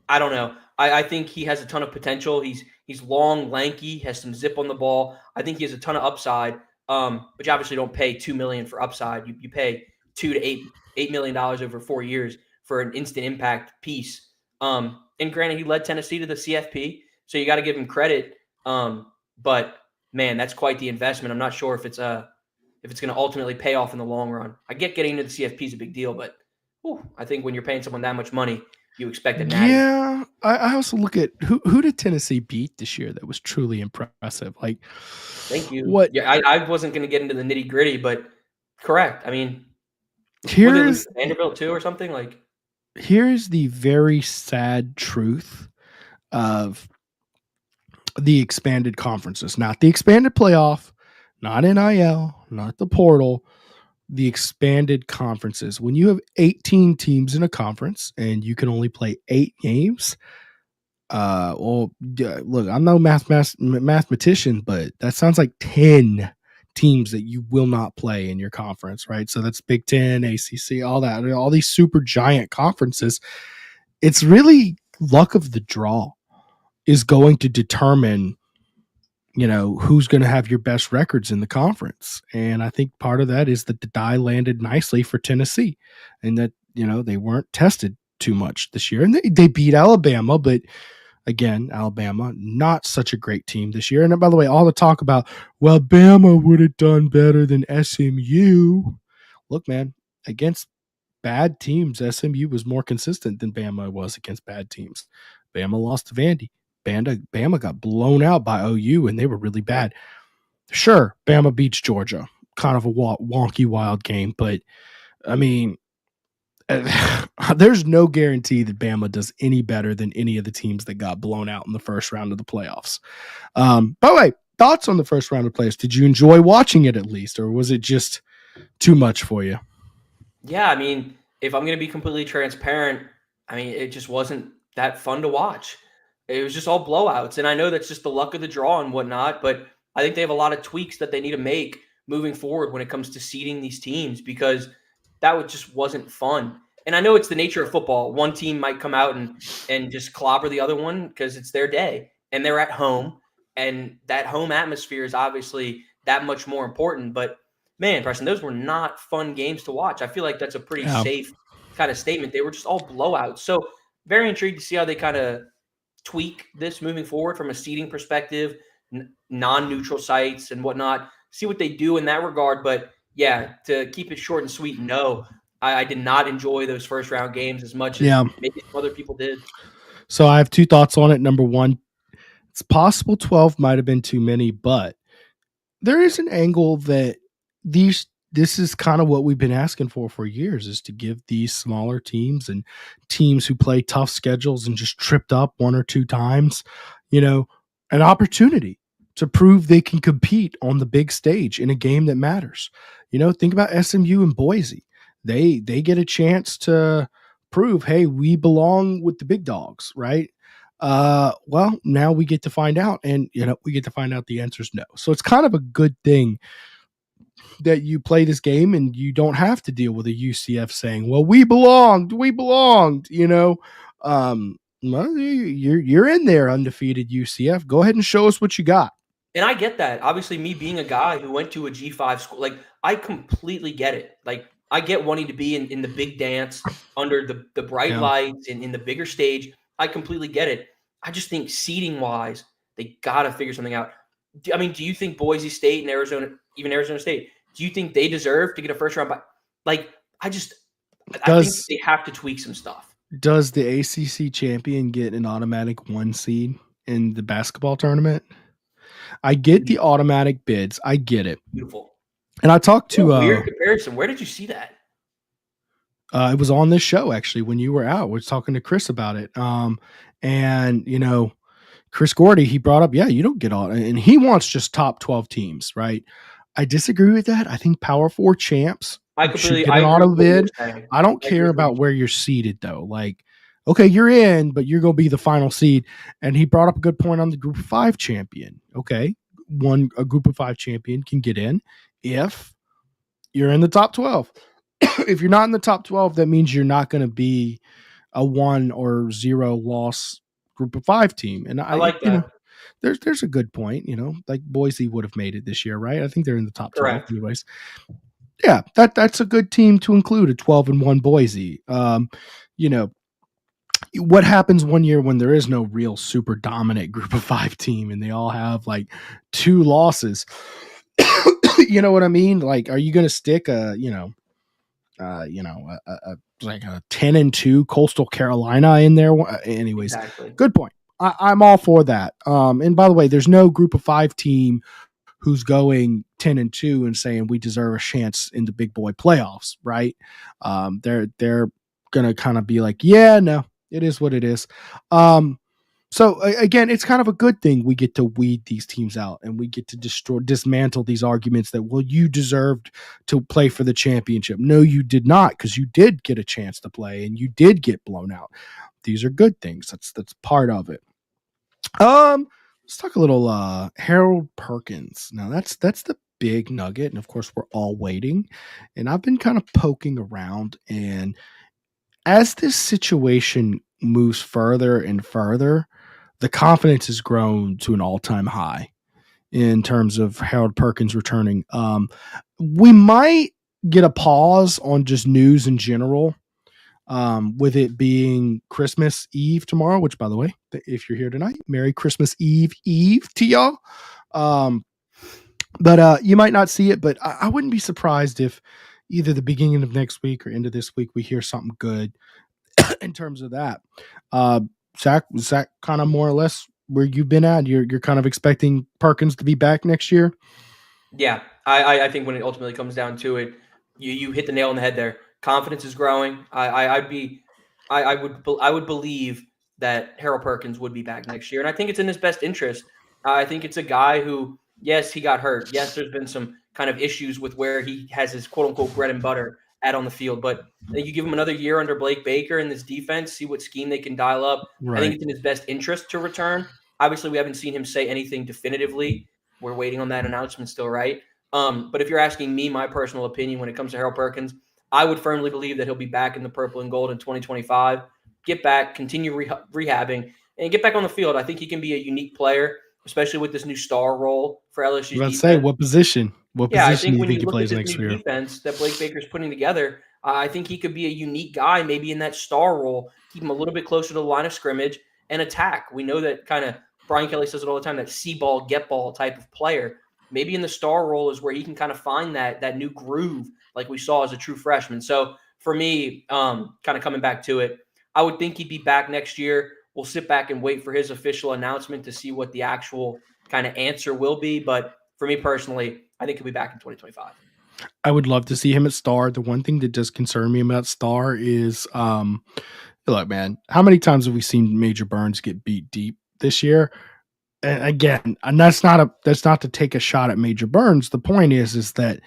I don't know. I think he has a ton of potential. He's long, lanky, has some zip on the ball. I think he has a ton of upside. But you obviously don't pay $2 million for upside. You pay $2 to $8 million over 4 years for an instant impact piece. And granted, he led Tennessee to the CFP, so you got to give him credit. But man, that's quite the investment. I'm not sure if it's going to ultimately pay off in the long run. I get getting into the CFP is a big deal, but I think when you're paying someone that much money, you expect it. Yeah, I also look at who did Tennessee beat this year that was truly impressive. Like, thank you. What? Yeah, I wasn't going to get into the nitty gritty, but correct. I mean, here's Vanderbilt too, or something like. Here's the very sad truth of the expanded conferences, not the expanded playoff, not NIL, not the portal. The expanded conferences. When you have 18 teams in a conference and you can only play 8 games, Look, I'm no mathematician, but that sounds like 10 teams that you will not play in your conference, right? So that's Big Ten, ACC, all that, all these super giant conferences. It's really luck of the draw is going to determine, who's going to have your best records in the conference. And I think part of that is that the die landed nicely for Tennessee and that, they weren't tested too much this year. And they beat Alabama, but again, Alabama, not such a great team this year. And by the way, all the talk about, well, Bama would have done better than SMU. Look, man, against bad teams, SMU was more consistent than Bama was against bad teams. Bama lost to Vandy. Bama got blown out by OU, and they were really bad. Sure, Bama beats Georgia. Kind of a wonky, wild game. But, I mean, there's no guarantee that Bama does any better than any of the teams that got blown out in the first round of the playoffs. By the way, thoughts on the first round of playoffs? Did you enjoy watching it at least, or was it just too much for you? Yeah, I mean, if I'm going to be completely transparent, I mean, it just wasn't that fun to watch. It was just all blowouts. And I know that's just the luck of the draw and whatnot, but I think they have a lot of tweaks that they need to make moving forward when it comes to seeding these teams, because that just wasn't fun. And I know it's the nature of football. One team might come out and just clobber the other one because it's their day and they're at home. And that home atmosphere is obviously that much more important. But man, Preston, those were not fun games to watch. I feel like that's a pretty safe kind of statement. They were just all blowouts. So very intrigued to see how they kind of tweak this moving forward from a seeding perspective, non-neutral sites and whatnot, see what they do in that regard. But yeah, to keep it short and sweet, no, I did not enjoy those first round games as much as maybe some other people did. So I have two thoughts on it. Number one, it's possible 12 might have been too many, but there is an angle that this is kind of what we've been asking for years, is to give these smaller teams and teams who play tough schedules and just tripped up one or two times, an opportunity to prove they can compete on the big stage in a game that matters. Think about SMU and Boise. They get a chance to prove, hey, we belong with the big dogs, right? Well, now we get to find out, and we get to find out the answer is no. So it's kind of a good thing that you play this game and you don't have to deal with a UCF saying, well, we belonged, well, you're in there, undefeated UCF. Go ahead and show us what you got. And I get that. Obviously, me being a guy who went to a G5 school, like, I completely get it. Like, I get wanting to be in the big dance under the bright lights and in the bigger stage. I completely get it. I just think seeding wise, they got to figure something out. Do you think Boise State and Arizona, even Arizona State, do you think they deserve to get a first round bye? Like, I think they have to tweak some stuff. Does the ACC champion get an automatic 1 seed in the basketball tournament? I get the automatic bids. I get it. Beautiful. And I talked to weird comparison. Where did you see that? It was on this show actually when you were out. We were talking to Chris about it. And Chris Gordy, he brought up, you don't get all, and he wants just top 12 teams, right? I disagree with that. I think Power 4 champs should get an auto bid. I don't care about where you're seated though. Like, okay, you're in, but you're going to be the final seed. And he brought up a good point on the Group of 5 champion. Okay, a Group of 5 champion can get in if you're in the top 12. If you're not in the top 12, that means you're not going to be a 1 or 0 loss Group of 5 team. And I like that. There's a good point, like Boise would have made it this year, right? I think they're in the top 12 Correct. anyways. Yeah, that's a good team to include, a 12-1 Boise. What happens one year when there is no real super dominant Group of 5 team and they all have like 2 losses? You know what I mean? Like, are you going to stick a 10-2 Coastal Carolina in there? Anyways, exactly. Good point. I'm all for that. And by the way, there's no Group of 5 team who's going 10-2 and saying we deserve a chance in the big boy playoffs, right? They're gonna kind of be like, yeah, no, it is what it is. So again, it's kind of a good thing we get to weed these teams out and we get to dismantle these arguments that, well, you deserved to play for the championship. No, you did not, because you did get a chance to play and you did get blown out. These are good things. That's part of it. Let's talk a little Harold Perkins. Now that's the big nugget, and of course we're all waiting. And I've been kind of poking around, and as this situation moves further and further, the confidence has grown to an all-time high in terms of Harold Perkins returning. We might get a pause on just news in general, with it being Christmas Eve tomorrow, which, by the way, if you're here tonight, Merry Christmas Eve to y'all. But you might not see it, but I wouldn't be surprised if either the beginning of next week or into this week we hear something good in terms of that. Zach, was that kind of more or less where you've been at? You're kind of expecting Perkins to be back next year? Yeah, I think when it ultimately comes down to it, you hit the nail on the head there. Confidence is growing. I would believe that Harold Perkins would be back next year, and I think it's in his best interest. I think it's a guy who, yes, he got hurt. Yes, there's been some kind of issues with where he has his quote unquote bread and butter at on the field, but I think you give him another year under Blake Baker in this defense, see what scheme they can dial up. Right. I think it's in his best interest to return. Obviously, we haven't seen him say anything definitively. We're waiting on that announcement still, right? But if you're asking me my personal opinion when it comes to Harold Perkins, I would firmly believe that he'll be back in the purple and gold in 2025. Get back, continue rehabbing, and get back on the field. I think he can be a unique player, especially with this new star role for LSU. Let's say what position? What Yeah, I position think do you when think you he look plays at next this new year? defense that Blake Baker's putting together, I think he could be a unique guy, maybe in that star role, keep him a little bit closer to the line of scrimmage and attack. We know that kind of Brian Kelly says it all the time, that see ball, get ball type of player. Maybe in the star role is where he can kind of find that new groove like we saw as a true freshman. So for me, kind of coming back to it, I would think he'd be back next year. We'll sit back and wait for his official announcement to see what the actual kind of answer will be. But for me personally, I think he'll be back in 2025. I would love to see him at Star. The one thing that does concern me about Star is, look, man, how many times have we seen Major Burns get beat deep this year? And again, and that's not to take a shot at Major Burns. The point is that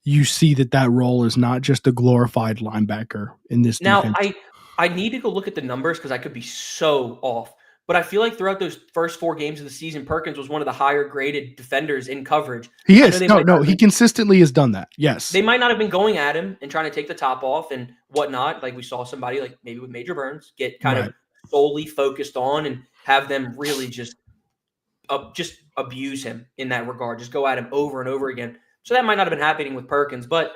you see that role is not just a glorified linebacker in this Now, defense. I need to go look at the numbers because I could be so off. But I feel like throughout those first 4 games of the season, Perkins was one of the higher graded defenders in coverage. He is. No, he consistently has done that. Yes. They might not have been going at him and trying to take the top off and whatnot. Like we saw somebody like maybe with Major Burns get kind of solely focused on and have them really just abuse him in that regard. Just go at him over and over again. So that might not have been happening with Perkins, but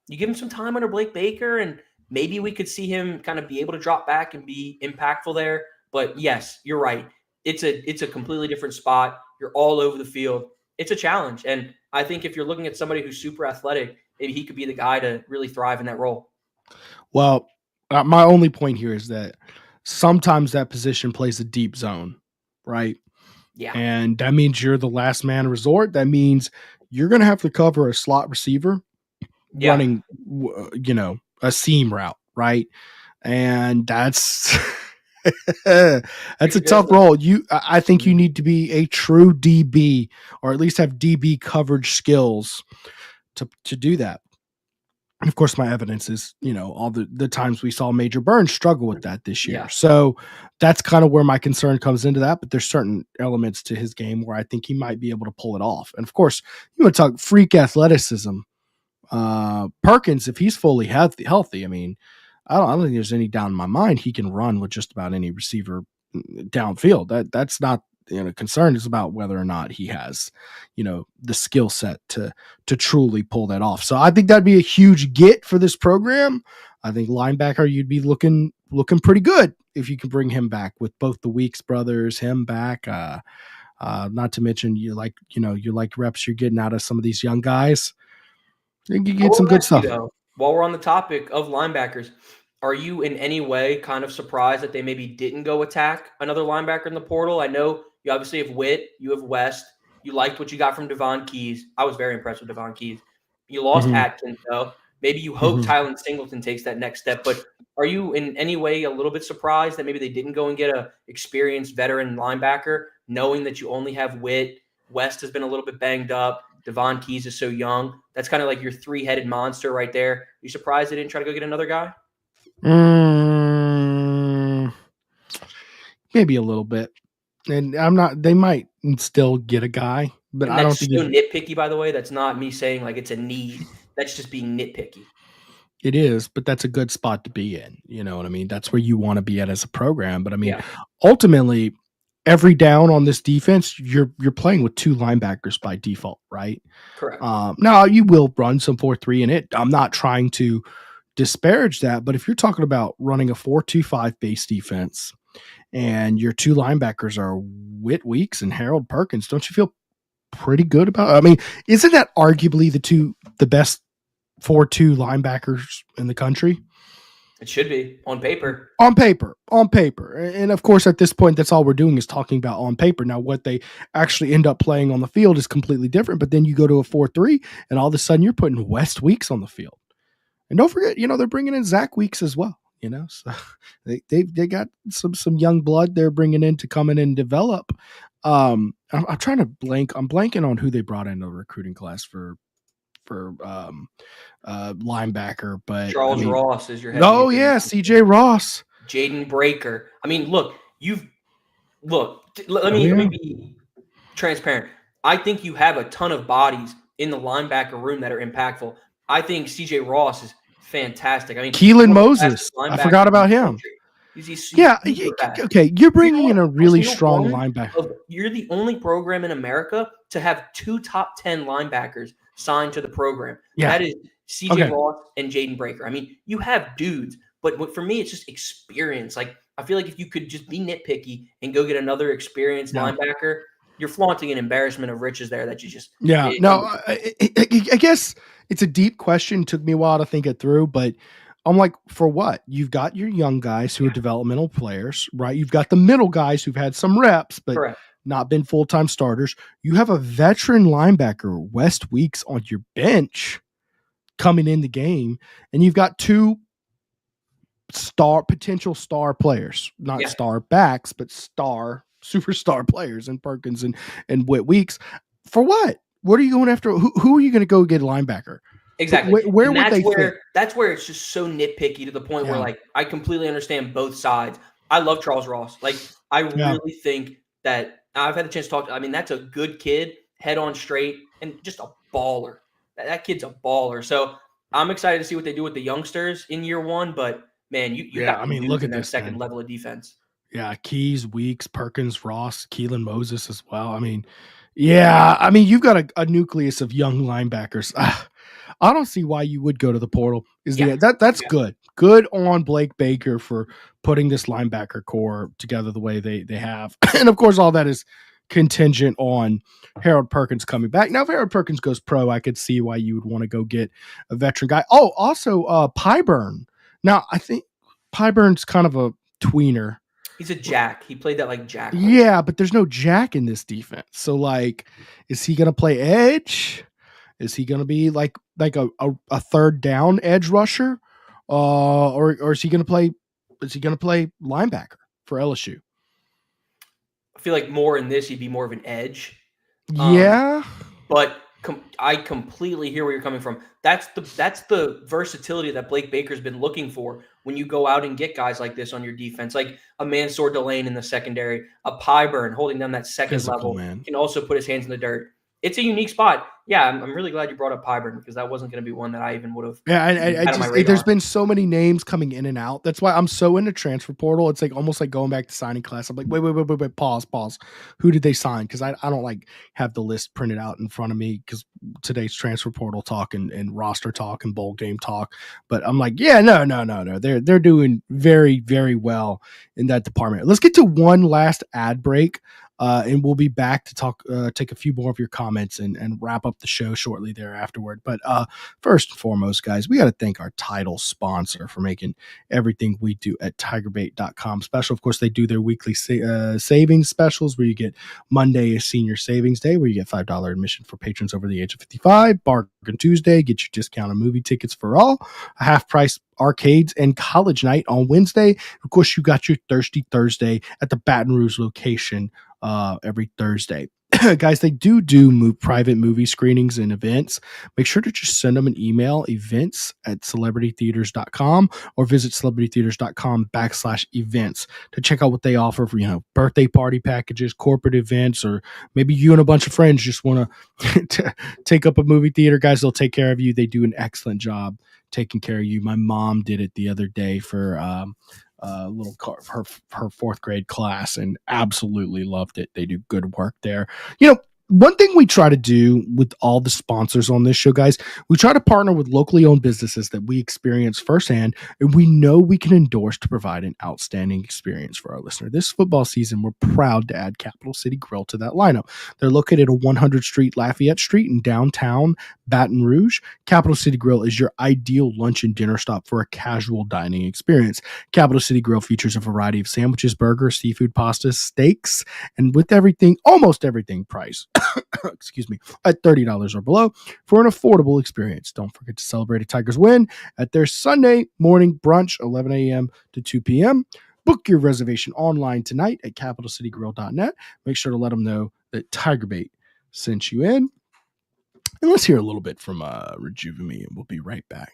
you give him some time under Blake Baker and maybe we could see him kind of be able to drop back and be impactful there. But yes, you're right. It's a completely different spot. You're all over the field. It's a challenge. And I think if you're looking at somebody who's super athletic, maybe he could be the guy to really thrive in that role. Well, my only point here is that sometimes that position plays a deep zone, right? Yeah. And that means you're the last man resort. That means you're going to have to cover a slot receiver running, a seam route, right? And that's that's a tough role. I think you need to be a true DB or at least have DB coverage skills to do that. And of course, my evidence is, all the times we saw Major Burns struggle with that this year. Yeah. So that's kind of where my concern comes into that. But there's certain elements to his game where I think he might be able to pull it off. And of course, you want to talk freak athleticism. Perkins, if he's fully healthy, I mean, I don't think there's any doubt in my mind he can run with just about any receiver downfield. That's not concern. Is about whether or not he has the skill set to truly pull that off. So I think that'd be a huge get for this program. I think linebacker, you'd be looking pretty good if you can bring him back with both the Weeks brothers, him back. Not to mention you like reps you're getting out of some of these young guys. You can get some good stuff. While we're on the topic of linebackers, are you in any way kind of surprised that they maybe didn't go attack another linebacker in the portal? I know you obviously have Witt, you have West. You liked what you got from Devon Keys. I was very impressed with Devon Keys. You lost Atkins, though. Maybe you hope Tylen Singleton takes that next step. But are you in any way a little bit surprised that maybe they didn't go and get a experienced veteran linebacker, knowing that you only have Witt? West has been a little bit banged up. Devon Keys is so young. That's kind of like your 3-headed monster right there. Are you surprised they didn't try to go get another guy? Maybe a little bit. And I'm not. They might still get a guy, but And I don't that's think so nitpicky, by the way. That's not me saying like it's a need. That's just being nitpicky. it is. But that's a good spot to be in. You know what I mean? That's where you want to be at as a program. But I mean, Yeah, ultimately, every down on this defense, you're playing with 2 linebackers by default, right? correct. Now you will run some 4-3 in it. I'm not trying to disparage that, but if you're talking about running a 4-2-5 base defense and your 2 linebackers are Whit Weeks and Harold Perkins, don't you feel pretty good about it? I mean, isn't that arguably the best 4-2 linebackers in the country? It should be on paper. On paper. And of course, at this point, that's all we're doing is talking about on paper. Now, what they actually end up playing on the field is completely different. But then you go to a 4-3, and all of a sudden you're putting West Weeks on the field. And don't forget, they're bringing in Zach Weeks as well. So they got some young blood they're bringing in to come in and develop. I'm trying to blank. I'm blanking on who they brought in the recruiting class for linebacker, but Charles Ross is your head. Oh yeah, CJ Ross, Jaden Breaker. I mean, look. Let me be transparent. I think you have a ton of bodies in the linebacker room that are impactful. I think CJ Ross is fantastic. I mean, Keelan Moses. I forgot about him. He's okay. You're bringing in a really strong linebacker. You're the only program in America to have 2 top 10 linebackers signed to the program. Yeah. That is CJ Ross and Jaden Breaker. I mean, you have dudes, but for me, it's just experience. Like, I feel like if you could just be nitpicky and go get another experienced linebacker, you're flaunting an embarrassment of riches there that you just – I guess it's a deep question. It took me a while to think it through, but I'm like, for what? You've got your young guys who are developmental players, right? You've got the middle guys who've had some reps, but not been full-time starters. You have a veteran linebacker, West Weeks, on your bench coming in the game, and you've got 2 potential star players, not star backs, but superstar players in Perkins and Whit Weeks. For what? What are you going after? Who are you going to go get a linebacker? Exactly. Where would they fit? That's where it's just so nitpicky to the point where, like, I completely understand both sides. I love Charles Ross. Like, I really think that I've had the chance to talk to. I mean, that's a good kid, head on straight, and just a baller. That kid's a baller. So I'm excited to see what they do with the youngsters in year 1. But man, you got look at that this second level of defense. Yeah, Keys, Weeks, Perkins, Ross, Keelan Moses as well. I mean, you've got a nucleus of young linebackers. I don't see why you would go to the portal. That's good. Good on Blake Baker for putting this linebacker core together the way they have. And of course, all that is contingent on Harold Perkins coming back. Now, if Harold Perkins goes pro, I could see why you would want to go get a veteran guy. Oh, also Pyburn. Now, I think Pyburn's kind of a tweener. He's a jack. He played that like jack. Yeah, but there's no jack in this defense. So, like, is he going to play edge? Is he going to be like a third down edge rusher? Or is he going to play linebacker for LSU? I feel like more in this, he'd be more of an edge. But I completely hear where you're coming from. That's the versatility that Blake Baker's been looking for when you go out and get guys like this on your defense, like a Mansour Delane in the secondary, a Pyburn holding down that second level, can also put his hands in the dirt. It's a unique spot. Yeah, I'm really glad you brought up Pyburn because that wasn't going to be one that I even would have. Yeah, there's been so many names coming in and out. That's why I'm so into transfer portal. It's like almost like going back to signing class. I'm like, wait, pause. Who did they sign? Because I don't like have the list printed out in front of me because today's transfer portal talk and roster talk and bowl game talk. But I'm like, no. They're doing very, very well in that department. Let's get to one last ad break. And we'll be back to talk, take a few more of your comments and wrap up the show shortly there afterward. But first and foremost, guys, we got to thank our title sponsor for making everything we do at tigerbait.com special. Of course, they do their weekly savings specials where you get Monday is Senior Savings Day, where you get $5 admission for patrons over the age of 55. Bargain Tuesday, get your discounted movie tickets for all. A half price arcades and college night on Wednesday. Of course, you got your Thirsty Thursday at the Baton Rouge location every Thursday. guys, they do private movie screenings and events. Make sure to just send them an email, events@celebritytheaters.com, or visit celebritytheaters.com/events to check out what they offer for, birthday party packages, corporate events, or maybe you and a bunch of friends just want to take up a movie theater. Guys, they'll take care of you. They do an excellent job taking care of you. My mom did it the other day for her fourth grade class and absolutely loved it. They do good work there. One thing we try to do with all the sponsors on this show, guys, we try to partner with locally owned businesses that we experience firsthand and we know we can endorse to provide an outstanding experience for our listener. This football season, we're proud to add Capital City Grill to that lineup. They're located at 100 Street, Lafayette Street in downtown Baton Rouge. Capital City Grill is your ideal lunch and dinner stop for a casual dining experience. Capital City Grill features a variety of sandwiches, burgers, seafood, pastas, steaks, and with almost everything priced excuse me, at $30 or below for an affordable experience. Don't forget to celebrate a Tigers win at their Sunday morning brunch, 11 a.m. to 2 p.m. Book your reservation online tonight at capitalcitygrill.net. Make sure to let them know that Tiger Bait sent you in. And let's hear a little bit from Rejuveme, and we'll be right back.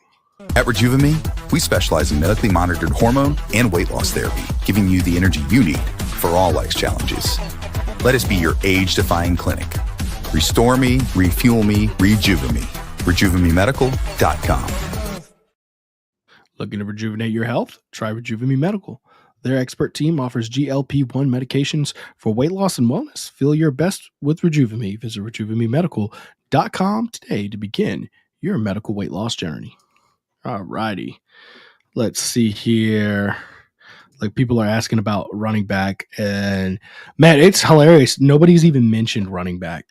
At Rejuveme, we specialize in medically monitored hormone and weight loss therapy, giving you the energy you need for all life's challenges. Let us be your age-defying clinic. Restore me, refuel me, Rejuveme. RejuvemeMedical.com. Looking to rejuvenate your health? Try Rejuveme Medical. Their expert team offers GLP-1 medications for weight loss and wellness. Feel your best with Rejuveme. Visit RejuvemeMedical.com today to begin your medical weight loss journey. All righty. Let's see here. Like, people are asking about running back, and man, it's hilarious. Nobody's even mentioned running back.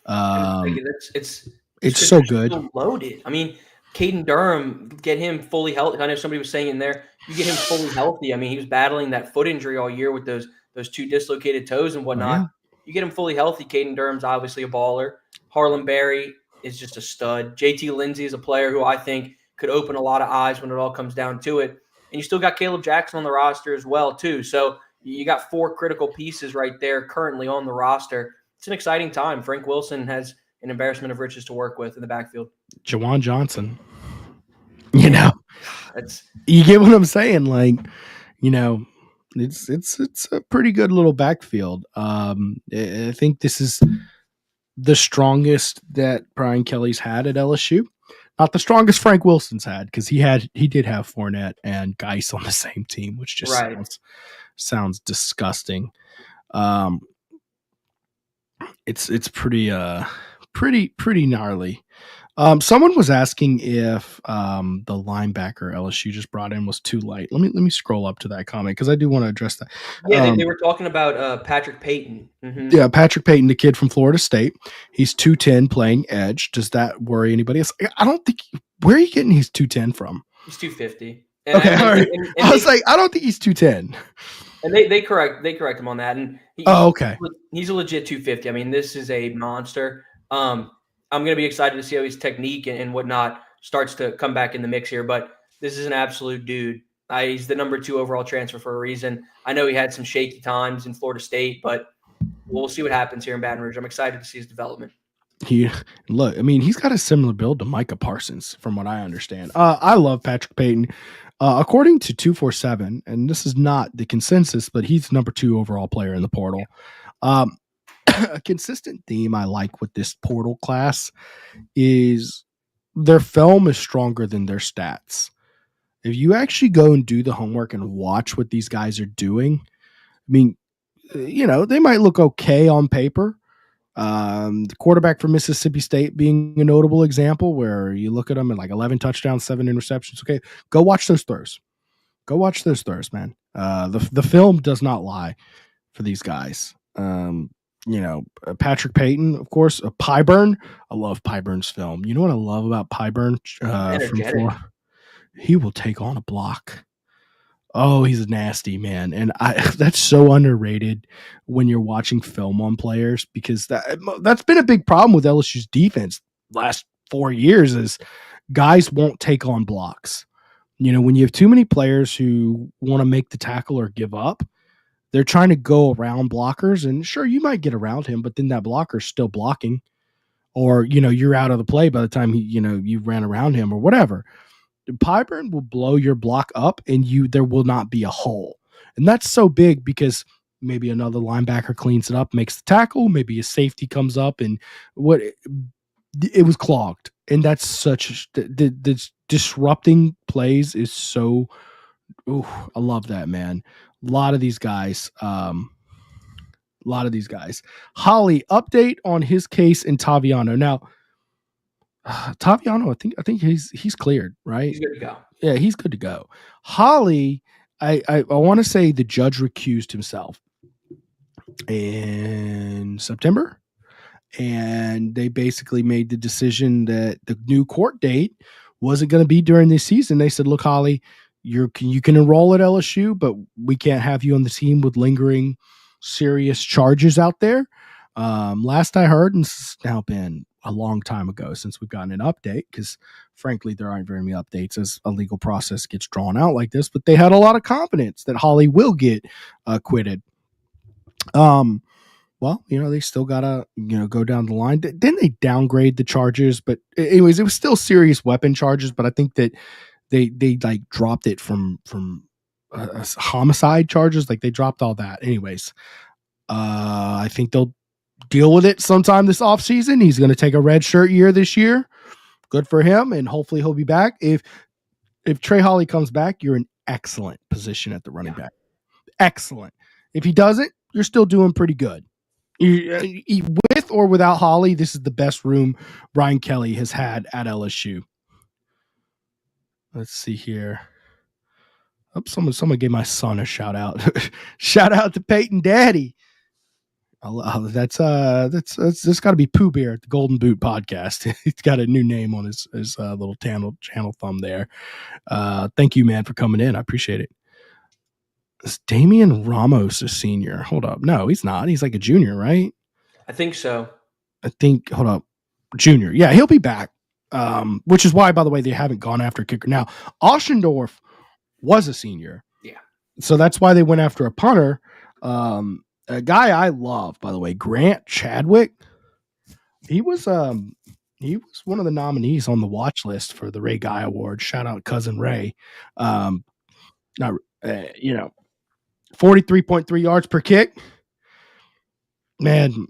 It's so good. So loaded. I mean, Caden Durham, get him fully healthy. I know somebody was saying in there, you get him fully healthy. I mean, he was battling that foot injury all year with those two dislocated toes and whatnot. Yeah. You get him fully healthy. Caden Durham's obviously a baller. Harlan Berry is just a stud. JT Lindsay is a player who I think could open a lot of eyes when it all comes down to it. And you still got Caleb Jackson on the roster as well, too. So you got four critical pieces right there currently on the roster. It's an exciting time. Frank Wilson has an embarrassment of riches to work with in the backfield. Jawan Johnson. You get what I'm saying? Like, it's a pretty good little backfield. I think this is the strongest that Brian Kelly's had at LSU. Not the strongest Frank Wilson's had, because he did have Fournette and Geis on the same team, which just sounds disgusting. It's pretty gnarly. Someone was asking if the linebacker LSU just brought in was too light. Let me scroll up to that comment because I do want to address that. Yeah, they were talking about Patrick Payton. Mm-hmm. Yeah, Patrick Payton, the kid from Florida State. He's 210 playing edge. Does that worry anybody else? I don't think. Where are you getting his 210 from? He's 250. Okay, all right. I was like, I don't think he's 210. And they correct him on that. And okay. He's a legit 250. I mean, this is a monster. I'm going to be excited to see how his technique and whatnot starts to come back in the mix here. But this is an absolute dude. He's the number 2 overall transfer for a reason. I know he had some shaky times in Florida State, but we'll see what happens here in Baton Rouge. I'm excited to see his development. He's got a similar build to Micah Parsons, from what I understand. I love Patrick Payton. According to 247, and this is not the consensus, but he's number 2 overall player in the portal. A consistent theme I like with this portal class is their film is stronger than their stats. If you actually go and do the homework and watch what these guys are doing, I mean, they might look okay on paper. The quarterback from Mississippi State being a notable example, where you look at them and like 11 touchdowns, 7 interceptions. Okay, go watch those throws. Go watch those throws, man. The film does not lie for these guys. Patrick Payton, of course, Pyburn. I love Pyburn's film. You know what I love about Pyburn from Florida? He will take on a block. Oh, he's nasty, man. And that's so underrated when you're watching film on players, because that's been a big problem with LSU's defense last 4 years is guys won't take on blocks. When you have too many players who want to make the tackle or give up, they're trying to go around blockers, and sure, you might get around him, but then that blocker's still blocking, or, you're out of the play by the time you ran around him or whatever. Pyburn will blow your block up, and there will not be a hole. And that's so big because maybe another linebacker cleans it up, makes the tackle, maybe a safety comes up, and it was clogged. And that's such the disrupting plays is so. Ooh, I love that, man. A lot of these guys. Holly, update on his case in Taviano. Now, Taviano, I think he's cleared, right? He's good to go. Yeah, he's good to go. Holly, I want to say the judge recused himself in September, and they basically made the decision that the new court date wasn't going to be during this season. They said, look, Holly, you can enroll at LSU, but we can't have you on the team with lingering serious charges out there. Last I heard, and it's now been a long time ago since we've gotten an update, because frankly, there aren't very many updates as a legal process gets drawn out like this, but they had a lot of confidence that Holly will get acquitted. Well, they still gotta, go down the line. Then they downgrade the charges, but anyways, it was still serious weapon charges, but I think that they like dropped it from homicide charges. Like they dropped all that. Anyways, I think they'll deal with it sometime this offseason. He's going to take a red shirt year this year. Good for him, and hopefully he'll be back. If Trey Holly comes back, you're in excellent position at the running back. Excellent. If he doesn't, you're still doing pretty good. With or without Holly, this is the best room Brian Kelly has had at LSU. Let's see here. Oh, someone gave my son a shout out. Shout out to Peyton Daddy. That's got to be Pooh Bear at the Golden Boot podcast. He's got a new name on his little channel thumb there. Thank you, man, for coming in. I appreciate it. Is Damian Ramos a senior? Hold up. No, he's not. He's like a junior, right? I think so. Hold up. Junior. Yeah, he'll be back. Which is why, by the way, they haven't gone after a kicker. Now, Oschendorf was a senior. Yeah. So that's why they went after a punter. A guy I love, by the way, Grant Chadwick. He was one of the nominees on the watch list for the Ray Guy Award. Shout out cousin Ray. 43.3 yards per kick. Man,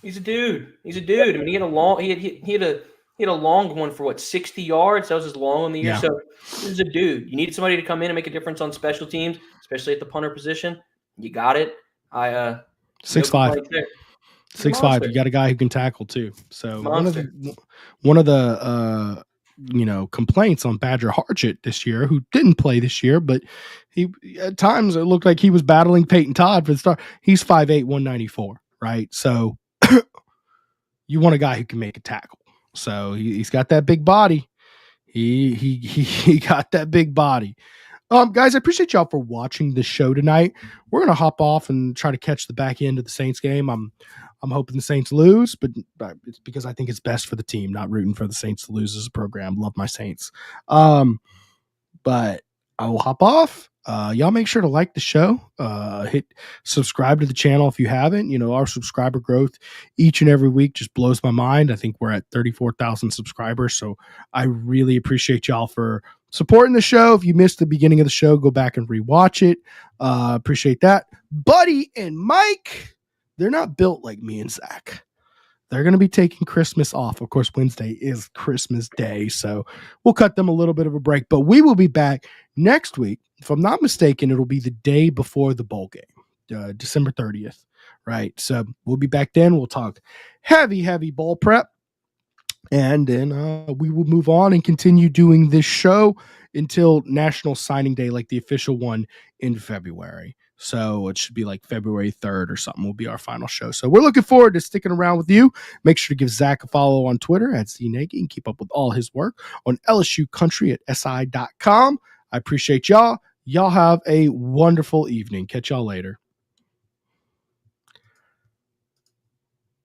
he's a dude. I mean, he had a long one for 60 yards. That was his long in the year. Yeah. So this is a dude. You need somebody to come in and make a difference on special teams, especially at the punter position. You got it. 6'5". 6'5". You got a guy who can tackle too. So one of the complaints on Badger Harchett this year, who didn't play this year, but he at times it looked like he was battling Peyton Todd for the start. He's 5'8", 194, right? So you want a guy who can make a tackle. So he's got that big body. He got that big body. Guys, I appreciate y'all for watching the show tonight. We're gonna hop off and try to catch the back end of the Saints game. I'm hoping the Saints lose, but it's because I think it's best for the team, not rooting for the Saints to lose as a program. Love my Saints. But I will hop off. Y'all make sure to like the show. Hit subscribe to the channel if you haven't. Our subscriber growth each and every week just blows my mind. I think we're at 34,000 subscribers. So I really appreciate y'all for supporting the show. If you missed the beginning of the show, go back and rewatch it. Appreciate that. Buddy and Mike, they're not built like me and Zach. They're going to be taking Christmas off. Of course, Wednesday is Christmas Day, so we'll cut them a little bit of a break. But we will be back next week. If I'm not mistaken, it'll be the day before the bowl game, December 30th, right? So we'll be back then. We'll talk heavy bowl prep. And then we will move on and continue doing this show until National Signing Day, like the official one in February. So it should be like February 3rd or something will be our final show. So we're looking forward to sticking around with you. Make sure to give Zach a follow on Twitter at @ZNagy and keep up with all his work on LSU Country at SI.com. I appreciate y'all. Y'all have a wonderful evening. Catch y'all later.